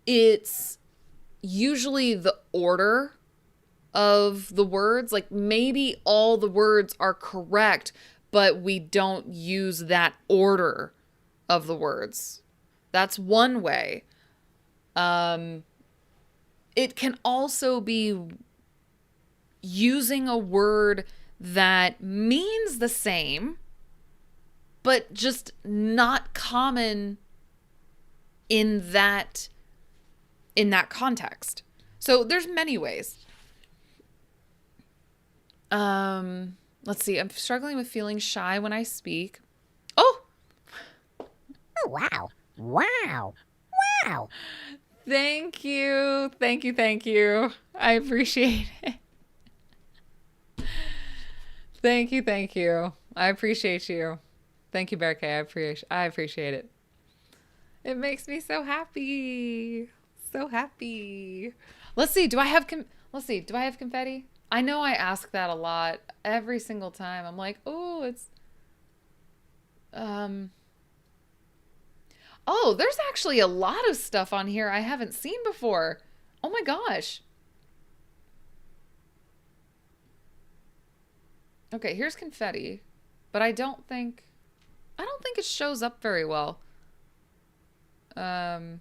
it's usually the order of the words. Like, maybe all the words are correct, but we don't use that order of the words. That's one way. It can also be using a word that means the same, but just not common in that context. So there's many ways. Let's see. I'm struggling with feeling shy when I speak. Oh, wow. Wow. Wow. thank you. Thank you. Thank you. I appreciate it. Thank you. Thank you. I appreciate you. Thank you, Bear K. I appreciate it. It makes me so happy. So happy. Let's see. Do I have confetti? I know I ask that a lot every single time. I'm like, oh, it's oh, there's actually a lot of stuff on here I haven't seen before. Oh my gosh. Okay, here's confetti, but I don't think it shows up very well. Can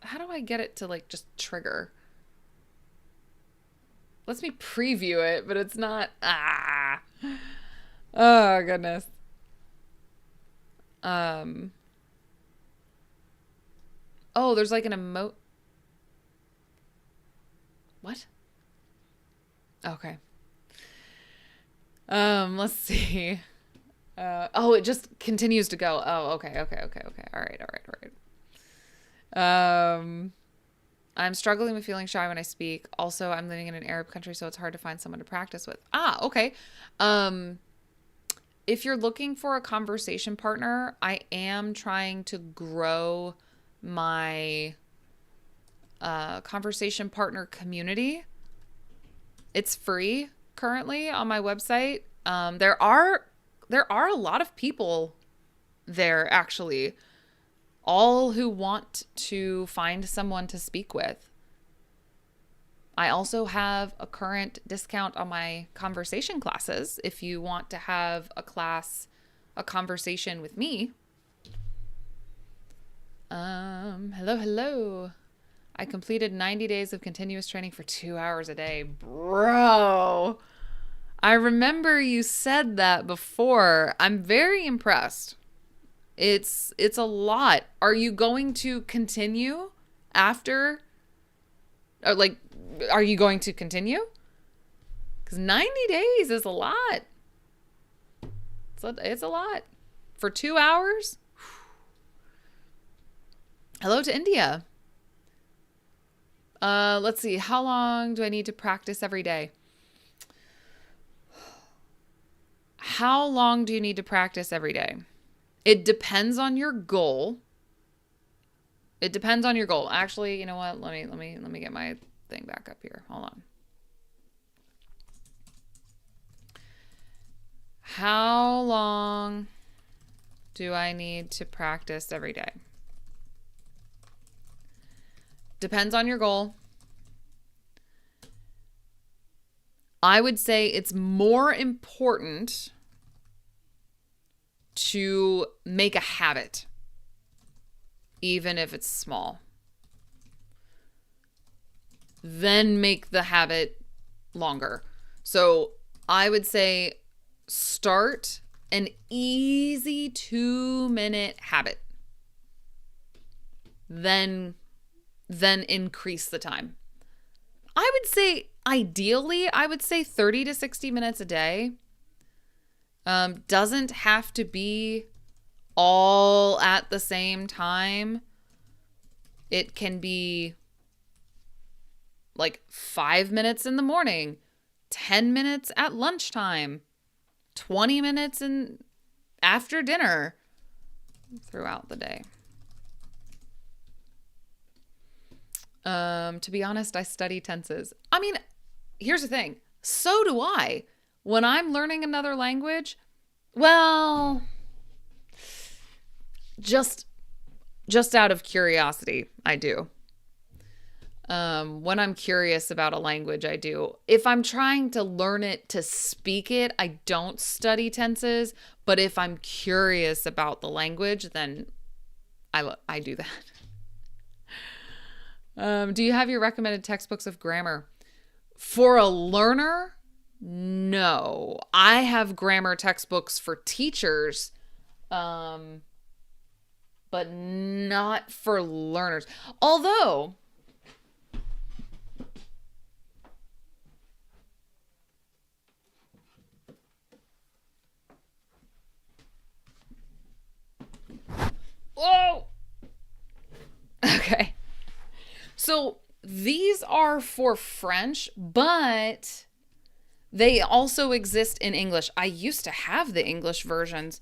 how do I get it to like just trigger? Lets me preview it, but it's not. Oh goodness. Oh, there's like an emote. What? Okay. Let's see. Oh, it just continues to go. Oh, okay. All right. I'm struggling with feeling shy when I speak. Also, I'm living in an Arab country, so it's hard to find someone to practice with. Okay. If you're looking for a conversation partner, I am trying to grow my conversation partner community. It's free currently on my website. There are a lot of people there actually, all who want to find someone to speak with. I also have a current discount on my conversation classes if you want to have a conversation with me. Hello. I completed 90 days of continuous training for 2 hours a day. Bro, I remember you said that before. I'm very impressed. It's a lot. Are you going to continue after? Or like, are you going to continue? Because 90 days is a lot. It's a lot. For 2 hours? Hello to India. Let's see. How long do I need to practice every day? How long do you need to practice every day? It depends on your goal. Actually, you know what? Let me get my thing back up here. Hold on. How long do I need to practice every day? Depends on your goal. I would say it's more important to make a habit, even if it's small. Then make the habit longer. So I would say start an easy 2-minute habit. Then increase the time. I would say ideally, 30 to 60 minutes a day. Doesn't have to be all at the same time. It can be like 5 minutes in the morning, 10 minutes at lunchtime, 20 minutes after dinner, throughout the day. To be honest, I study tenses. I mean, here's the thing. So do I. When I'm learning another language, well, just out of curiosity, I do. When I'm curious about a language, I do. If I'm trying to learn it to speak it, I don't study tenses. But if I'm curious about the language, then I do that. Do you have your recommended textbooks of grammar? For a learner, no. I have grammar textbooks for teachers, but not for learners. Although, whoa! Okay. So these are for French, but they also exist in English. I used to have the English versions.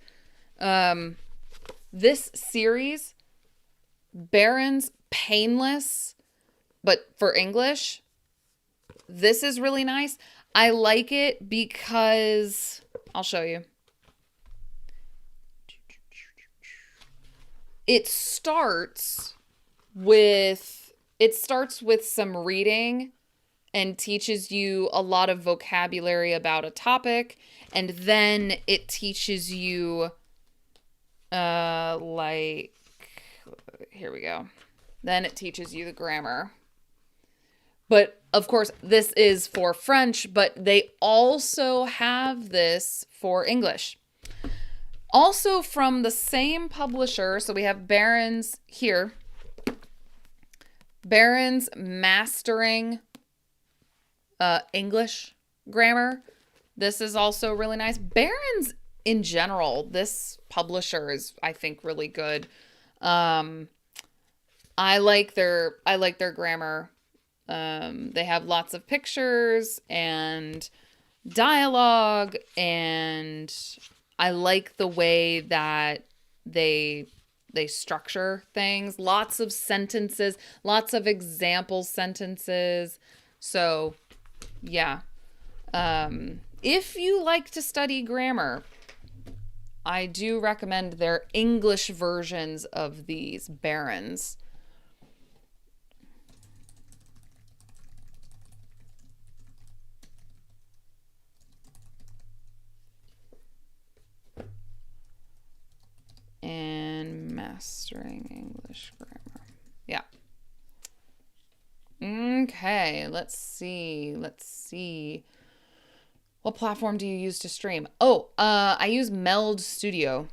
This series, Barron's Painless, but for English, this is really nice. I like it because I'll show you. It starts with some reading and teaches you a lot of vocabulary about a topic, and then it teaches you like, here we go. Then it teaches you the grammar. But of course, this is for French, but they also have this for English. Also from the same publisher, so we have Barron's here. Barron's Mastering English Grammar. This is also really nice. Barron's in general, this publisher is, I think, really good. I like their grammar. They have lots of pictures and dialogue, and I like the way that they structure things. Lots of sentences, lots of example sentences. So, yeah. If you like to study grammar, I do recommend their English versions of these Barron's. And Mastering English Grammar. Yeah. Okay, let's see. What platform do you use to stream? Oh, I use Meld Studio.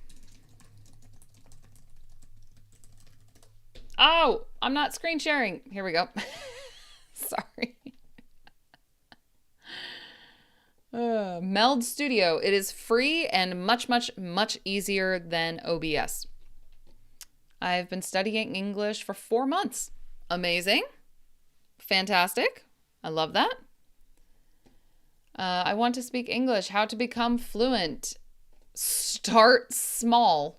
Oh, I'm not screen sharing. Here we go. Sorry. Meld Studio. It is free and much, much, much easier than OBS. I've been studying English for 4 months. Amazing. Fantastic. I love that. I want to speak English. How to become fluent. Start small.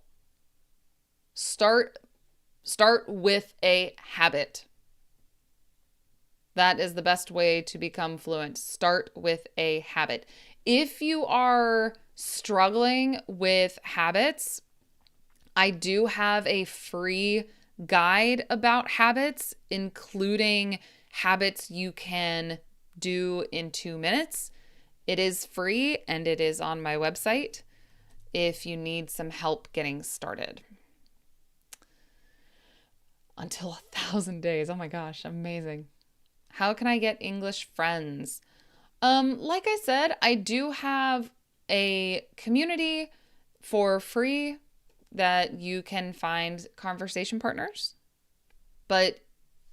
Start with a habit. That is the best way to become fluent. Start with a habit. If you are struggling with habits, I do have a free guide about habits, including habits you can do in 2 minutes. It is free and it is on my website if you need some help getting started. Until 1,000 days. Oh my gosh, amazing. How can I get English friends? Like I said, I do have a community for free that you can find conversation partners, but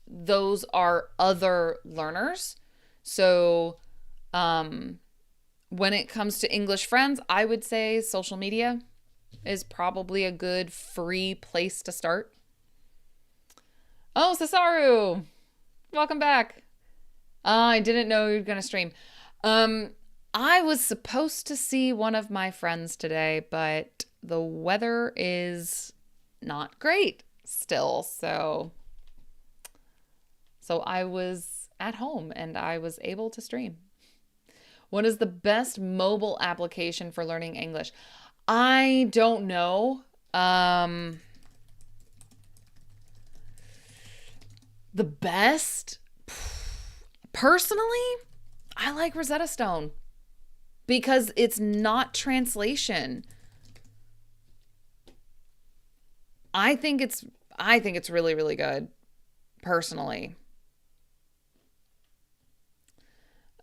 those are other learners. So, when it comes to English friends, I would say social media is probably a good free place to start. Oh, Cesaru, welcome back. I didn't know you were going to stream. I was supposed to see one of my friends today, but the weather is not great still. So I was at home and I was able to stream. What is the best mobile application for learning English? I don't know. The best, personally, I like Rosetta Stone because it's not translation. I think it's really, really good, personally.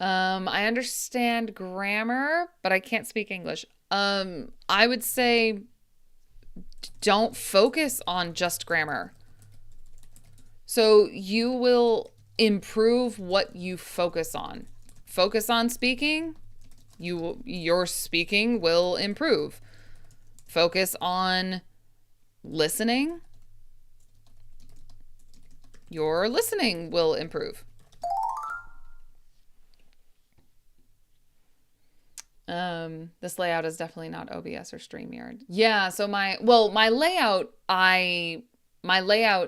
I understand grammar, but I can't speak English. I would say don't focus on just grammar. So you will improve what you focus on. Focus on speaking, your speaking will improve. Focus on listening, your listening will improve. This layout is definitely not OBS or StreamYard. Yeah, so my layout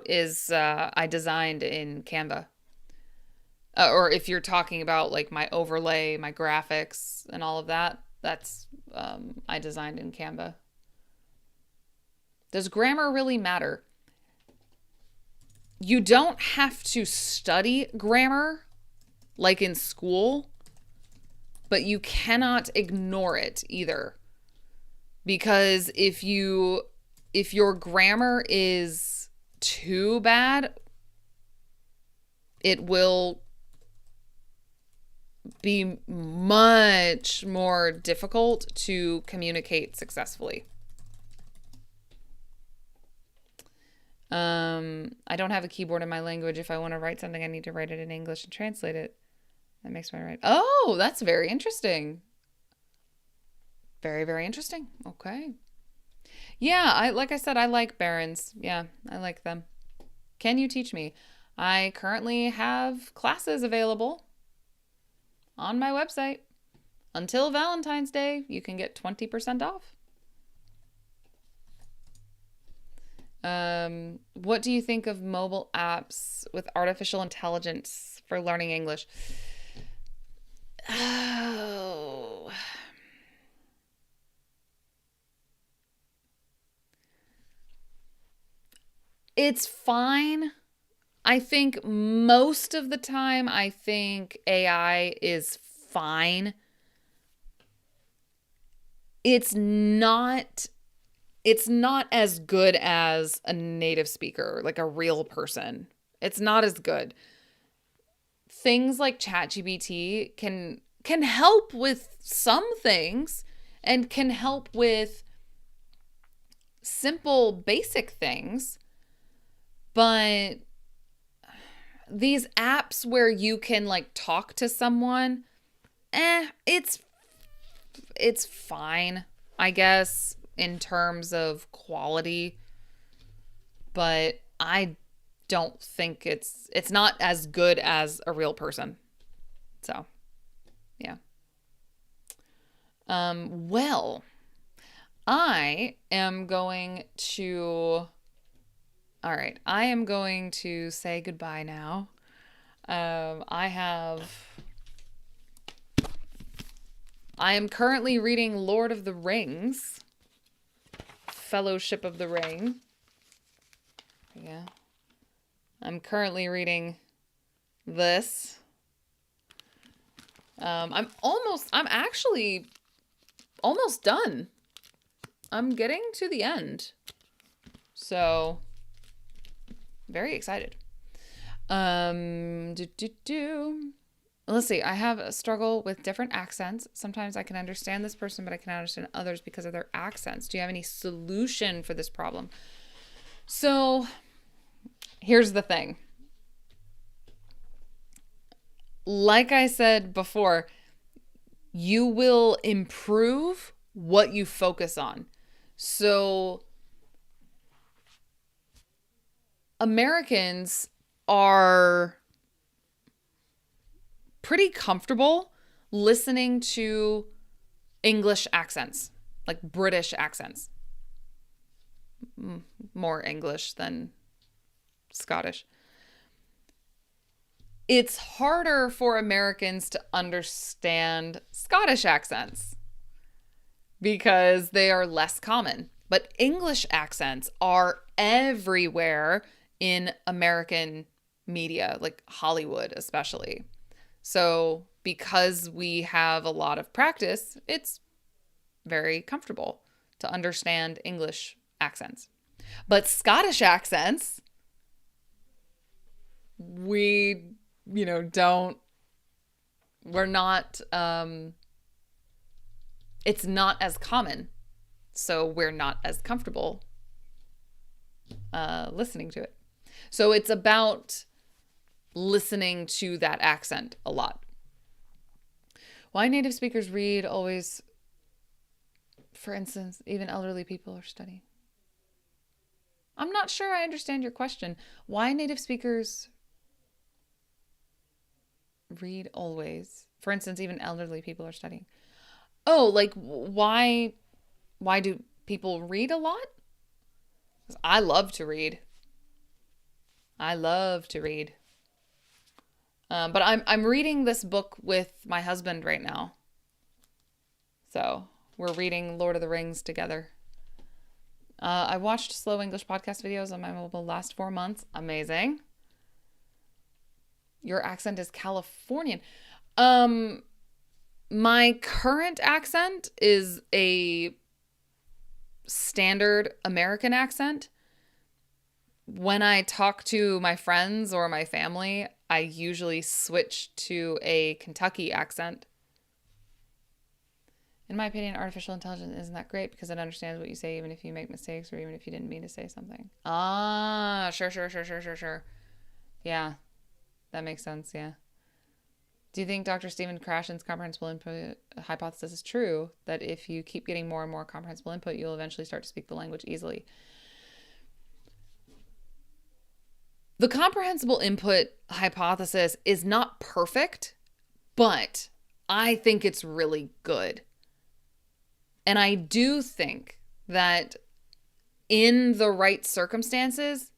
is I designed in Canva. Or if you're talking about like my overlay, my graphics and all of that, that's I designed in Canva. Does grammar really matter? You don't have to study grammar like in school, but you cannot ignore it either. Because if your grammar is too bad, it will be much more difficult to communicate successfully. I don't have a keyboard in my language. If I want to write something, I need to write it in English and translate it. That makes my right. Oh, that's very interesting. Very, very interesting. Okay. Yeah, like I said, I like Barons. Yeah, I like them. Can you teach me? I currently have classes available on my website. Until Valentine's Day, you can get 20% off. What do you think of mobile apps with artificial intelligence for learning English? Oh. It's fine. I think most of the time, I think AI is fine. It's not as good as a native speaker, like a real person. It's not as good. Things like ChatGPT can help with some things and can help with simple basic things. But these apps where you can like talk to someone, it's fine, I guess, in terms of quality. But I don't think it's not as good as a real person. So, yeah. Well, I am going to I am going to say goodbye now. I am currently reading Lord of the Rings, Fellowship of the Ring. Yeah. I'm currently reading this. I'm actually almost done. I'm getting to the end. So, very excited. Let's see. I have a struggle with different accents. Sometimes I can understand this person, but I cannot understand others because of their accents. Do you have any solution for this problem? So, here's the thing. Like I said before, you will improve what you focus on. So, Americans are pretty comfortable listening to English accents, like British accents. More English than Scottish. It's harder for Americans to understand Scottish accents because they are less common. But English accents are everywhere in American media, like Hollywood especially. So because we have a lot of practice, it's very comfortable to understand English accents. But Scottish accents, we, don't We're not, it's not as common. So we're not as comfortable listening to it. So it's about listening to that accent a lot. Why native speakers read always, for instance, even elderly people are studying. I'm not sure I understand your question. Why native speakers read always? For instance, even elderly people are studying. Oh, like why do people read a lot? I love to read. I love to read. But I'm reading this book with my husband right now. So we're reading Lord of the Rings together. I watched slow English podcast videos on my mobile last 4 months. Amazing. Your accent is Californian. My current accent is a standard American accent. When I talk to my friends or my family, I usually switch to a Kentucky accent. In my opinion, artificial intelligence isn't that great because it understands what you say even if you make mistakes or even if you didn't mean to say something. Ah, sure. Yeah, that makes sense, yeah. Do you think Dr. Stephen Krashen's comprehensible input hypothesis is true, that if you keep getting more and more comprehensible input, you'll eventually start to speak the language easily? The comprehensible input hypothesis is not perfect, but I think it's really good. And I do think that in the right circumstances,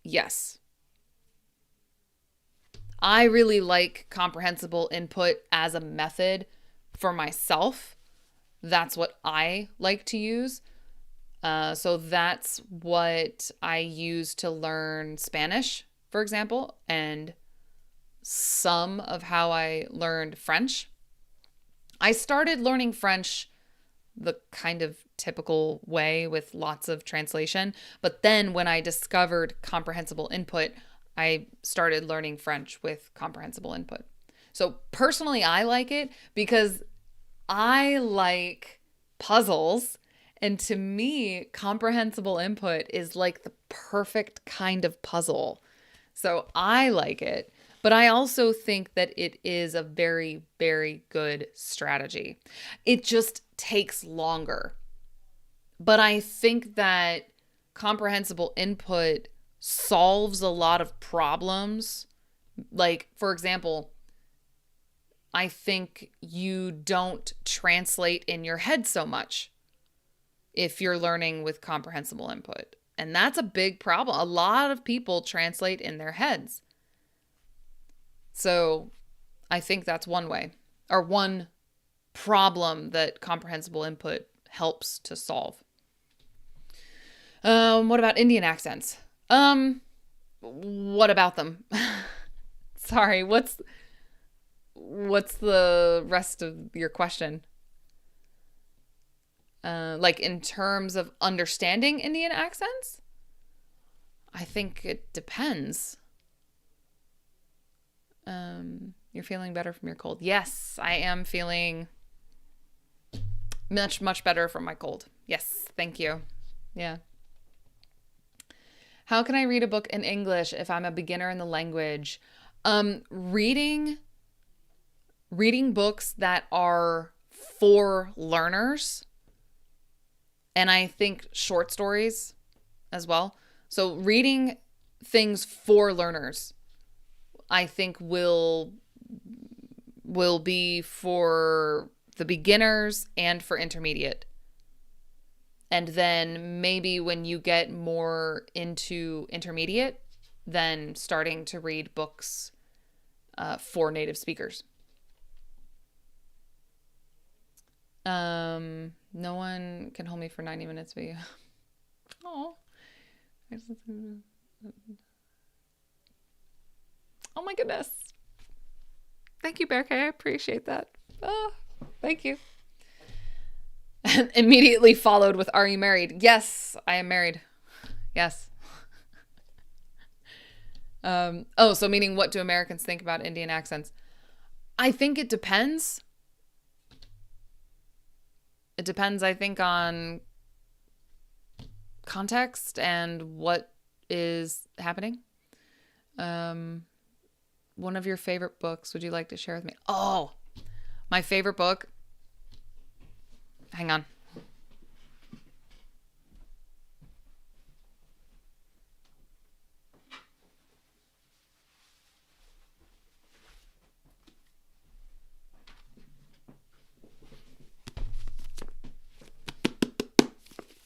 yes. I really like comprehensible input as a method for myself. That's what I like to use. So that's what I use to learn Spanish, for example, and some of how I learned French. I started learning French the kind of typical way with lots of translation. But then when I discovered comprehensible input, I started learning French with comprehensible input. So personally, I like it because I like puzzles. And to me, comprehensible input is like the perfect kind of puzzle. So I like it. But I also think that it is a very, very good strategy. It just takes longer. But I think that comprehensible input solves a lot of problems. Like, for example, I think you don't translate in your head so much if you're learning with comprehensible input. And that's a big problem. A lot of people translate in their heads. So I think that's one way, or one problem that comprehensible input helps to solve. What about Indian accents? What about them? Sorry, what's the rest of your question? Like in terms of understanding Indian accents? I think it depends. You're feeling better from your cold. Yes, I am feeling much, much better from my cold. Yes, thank you. Yeah. How can I read a book in English if I'm a beginner in the language? Reading books that are for learners, and I think short stories as well. So reading things for learners, I think will be for the beginners and for intermediate. And then maybe when you get more into intermediate, then starting to read books for native speakers. No one can hold me for 90 minutes but you. Oh. Oh my goodness. Thank you, Bear K. I appreciate that. Oh, thank you. And immediately followed with, are you married? Yes, I am married. Yes. So meaning what do Americans think about Indian accents? I think it depends. It depends, I think, on context and what is happening. One of your favorite books, would you like to share with me? Oh, my favorite book. Hang on.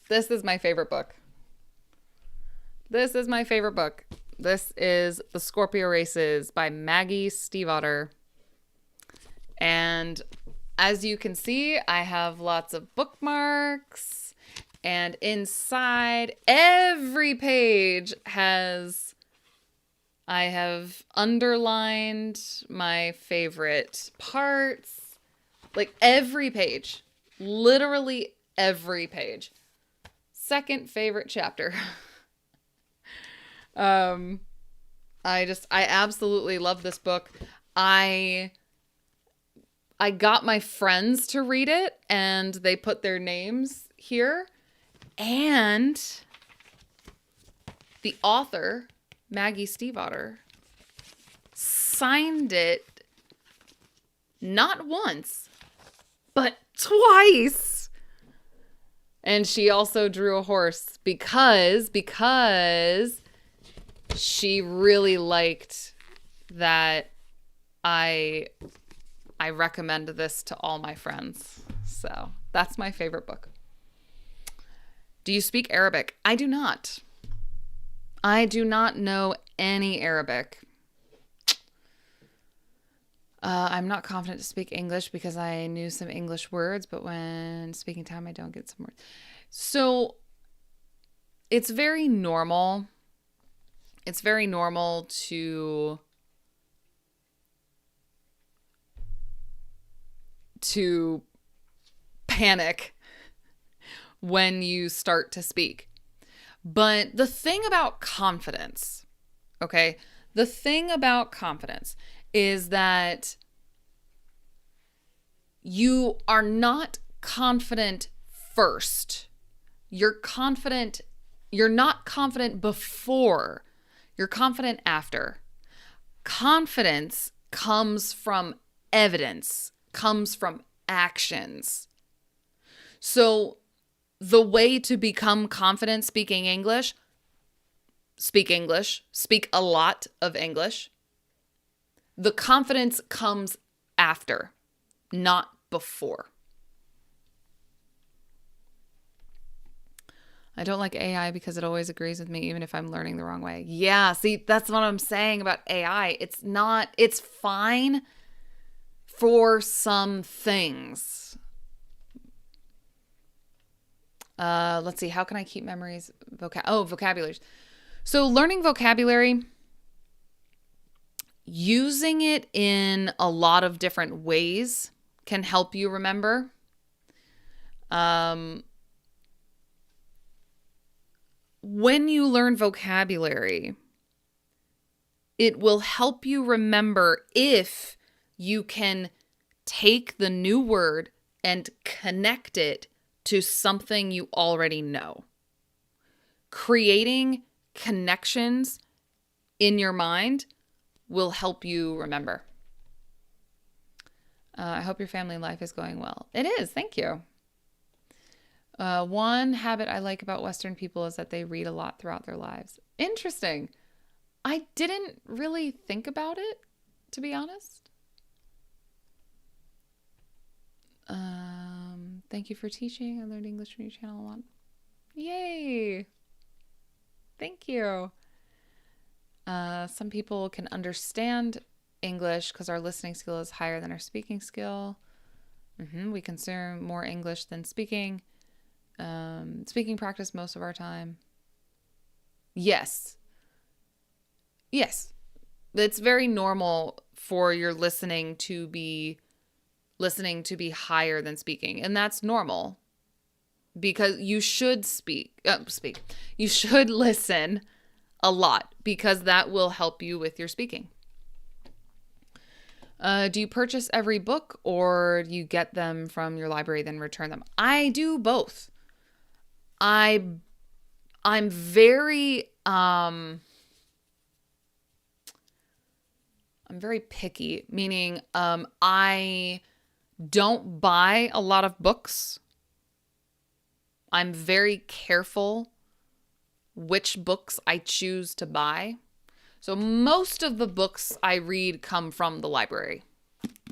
This is my favorite book. This is my favorite book. This is The Scorpio Races by Maggie Stiefvater. And as you can see, I have lots of bookmarks. And inside every page I have underlined my favorite parts. Like every page. Literally every page. Second favorite chapter. I absolutely love this book. I got my friends to read it and they put their names here, and the author, Maggie Stiefvater, signed it not once, but twice. And she also drew a horse because she really liked that I recommend this to all my friends. So that's my favorite book. Do you speak Arabic? I do not. I do not know any Arabic. I'm not confident to speak English because I knew some English words, but when speaking time, I don't get some words. So it's very normal. It's very normal to panic when you start to speak. But the thing about confidence, okay? The thing about confidence is that you are not confident first. You're not confident before. You're confident after. Confidence comes from evidence, comes from actions. So the way to become confident speaking English, speak a lot of English. The confidence comes after, not before. I don't like AI because it always agrees with me, even if I'm learning the wrong way. Yeah, see, that's what I'm saying about AI. It's fine for some things. Let's see, how can I keep memories? Vocabularies. So learning vocabulary, using it in a lot of different ways can help you remember. When you learn vocabulary, it will help you remember if you can take the new word and connect it to something you already know. Creating connections in your mind will help you remember. I hope your family life is going well. It is. Thank you. One habit I like about Western people is that they read a lot throughout their lives. Interesting. I didn't really think about it, to be honest. Thank you for teaching. I learned English from your channel a lot. Yay. Thank you. Some people can understand English because our listening skill is higher than our speaking skill. We consume more English than speaking. Speaking practice most of our time. Yes. It's very normal for your listening to be higher than speaking, and that's normal because you should you should listen a lot because that will help you with your speaking. Do you purchase every book or do you get them from your library then return them? I do both. I'm very I'm very picky, meaning I don't buy a lot of books. I'm very careful which books I choose to buy. So most of the books I read come from the library.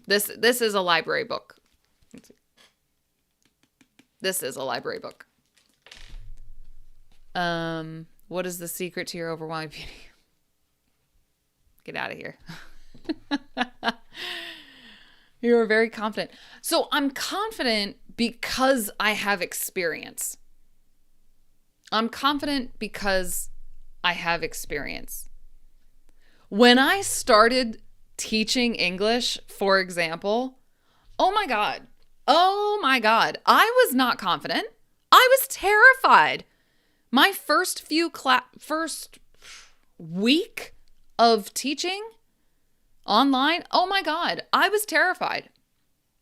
This is a library book. This is a library book. What is the secret to your overwhelming beauty? Get out of here. You're very confident. So I'm confident because I have experience. I'm confident because I have experience. When I started teaching English, for example, oh my God, I was not confident. I was terrified. My first week of teaching online, oh my God, I was terrified.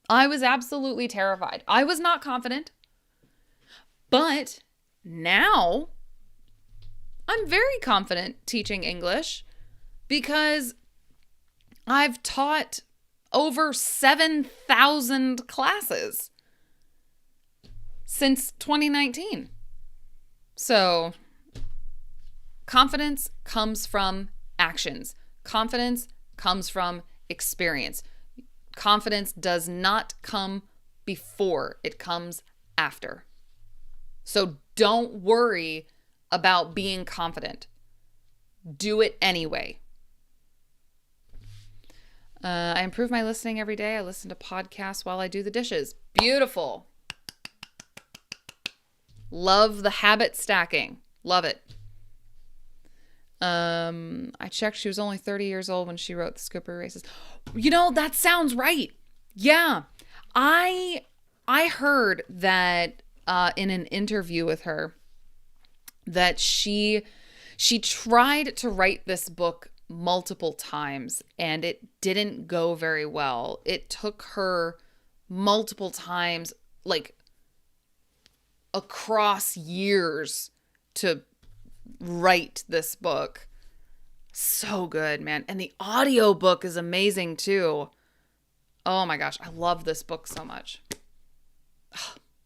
I was absolutely terrified. I was not confident. But now I'm very confident teaching English because I've taught over 7,000 classes since 2019. So confidence comes from actions. Confidence comes from experience. Confidence does not come before, it comes after. So don't worry about being confident. Do it anyway. I improve my listening every day. I listen to podcasts while I do the dishes. Beautiful. Love the habit stacking. Love it. I checked. She was only 30 years old when she wrote The Skipper Races. You know, that sounds right. Yeah. I heard that in an interview with her that she tried to write this book multiple times and it didn't go very well. It took her multiple times, like across years, to write this book. So good, man. And the audiobook is amazing too. Oh my gosh, I love this book so much.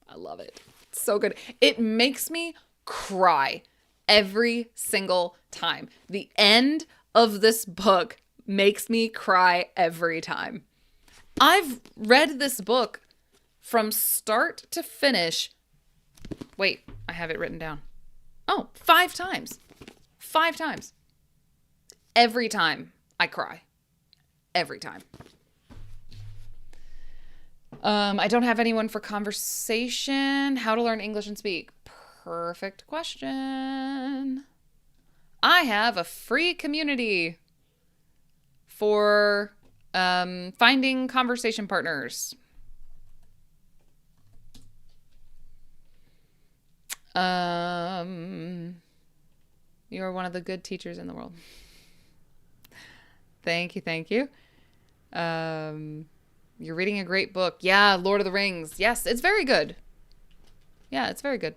I love it. It's so good. It makes me cry every single time. The end of this book makes me cry every time. I've read this book from start to finish. Wait, I have it written down. Oh, 5 times. 5 times. Every time I cry. Every time. I don't have anyone for conversation. How to learn English and speak. Perfect question. I have a free community for finding conversation partners. You are one of the good teachers in the world. Thank you, thank you. You're reading a great book. Yeah, Lord of the Rings. Yes, it's very good. Yeah, it's very good.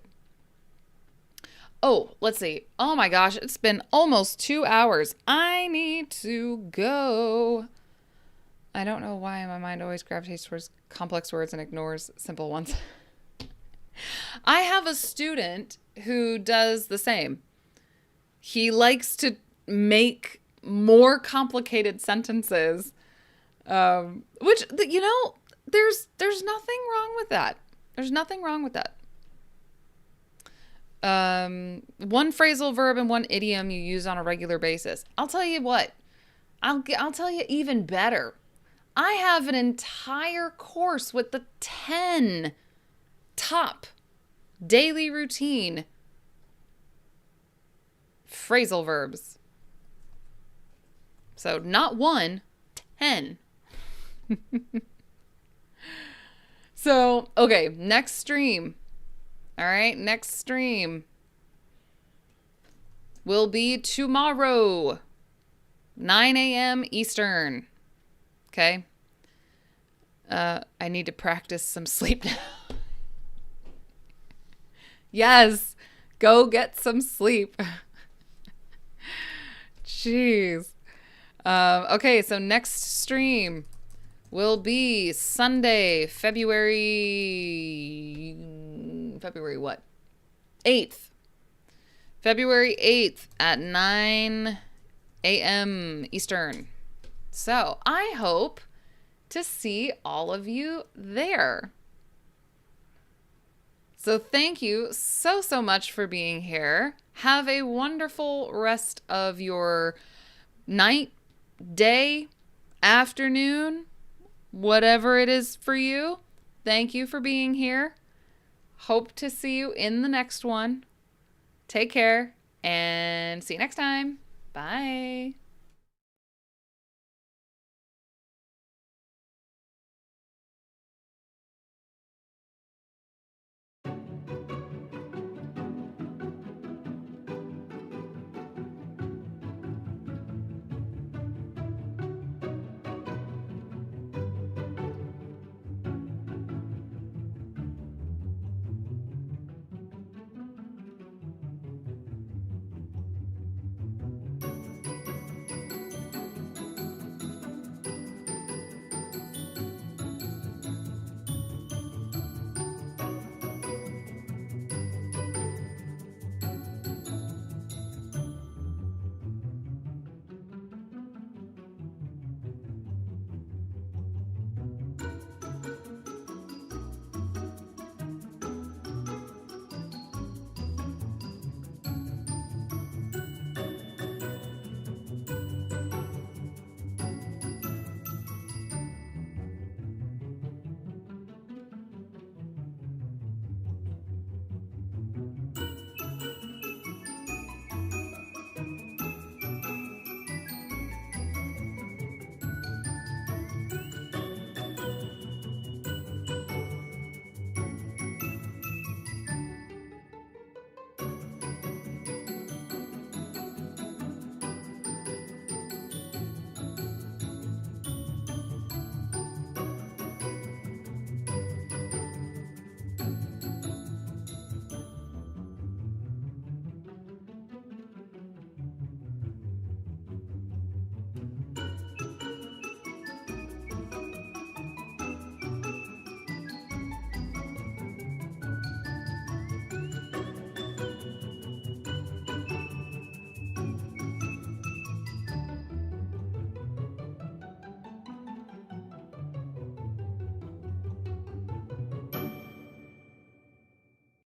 Oh, let's see. Oh my gosh, it's been almost 2 hours. I need to go. I don't know why my mind always gravitates towards complex words and ignores simple ones. I have a student who does the same. He likes to make more complicated sentences, which, you know, there's nothing wrong with that. There's nothing wrong with that. One phrasal verb and one idiom you use on a regular basis. I'll tell you what. I'll tell you even better. I have an entire course with the 10 top daily routine phrasal verbs. So not 1, 10. So, okay, next stream. All right, next stream will be tomorrow, 9 a.m. Eastern. Okay, I need to practice some sleep now. Yes, go get some sleep. Jeez. Okay, so next stream will be Sunday, February what? 8th. February 8th at 9 a.m. Eastern. So I hope to see all of you there. So thank you so much for being here. Have a wonderful rest of your night, day, afternoon, whatever it is for you. Thank you for being here. Hope to see you in the next one. Take care and see you next time. Bye.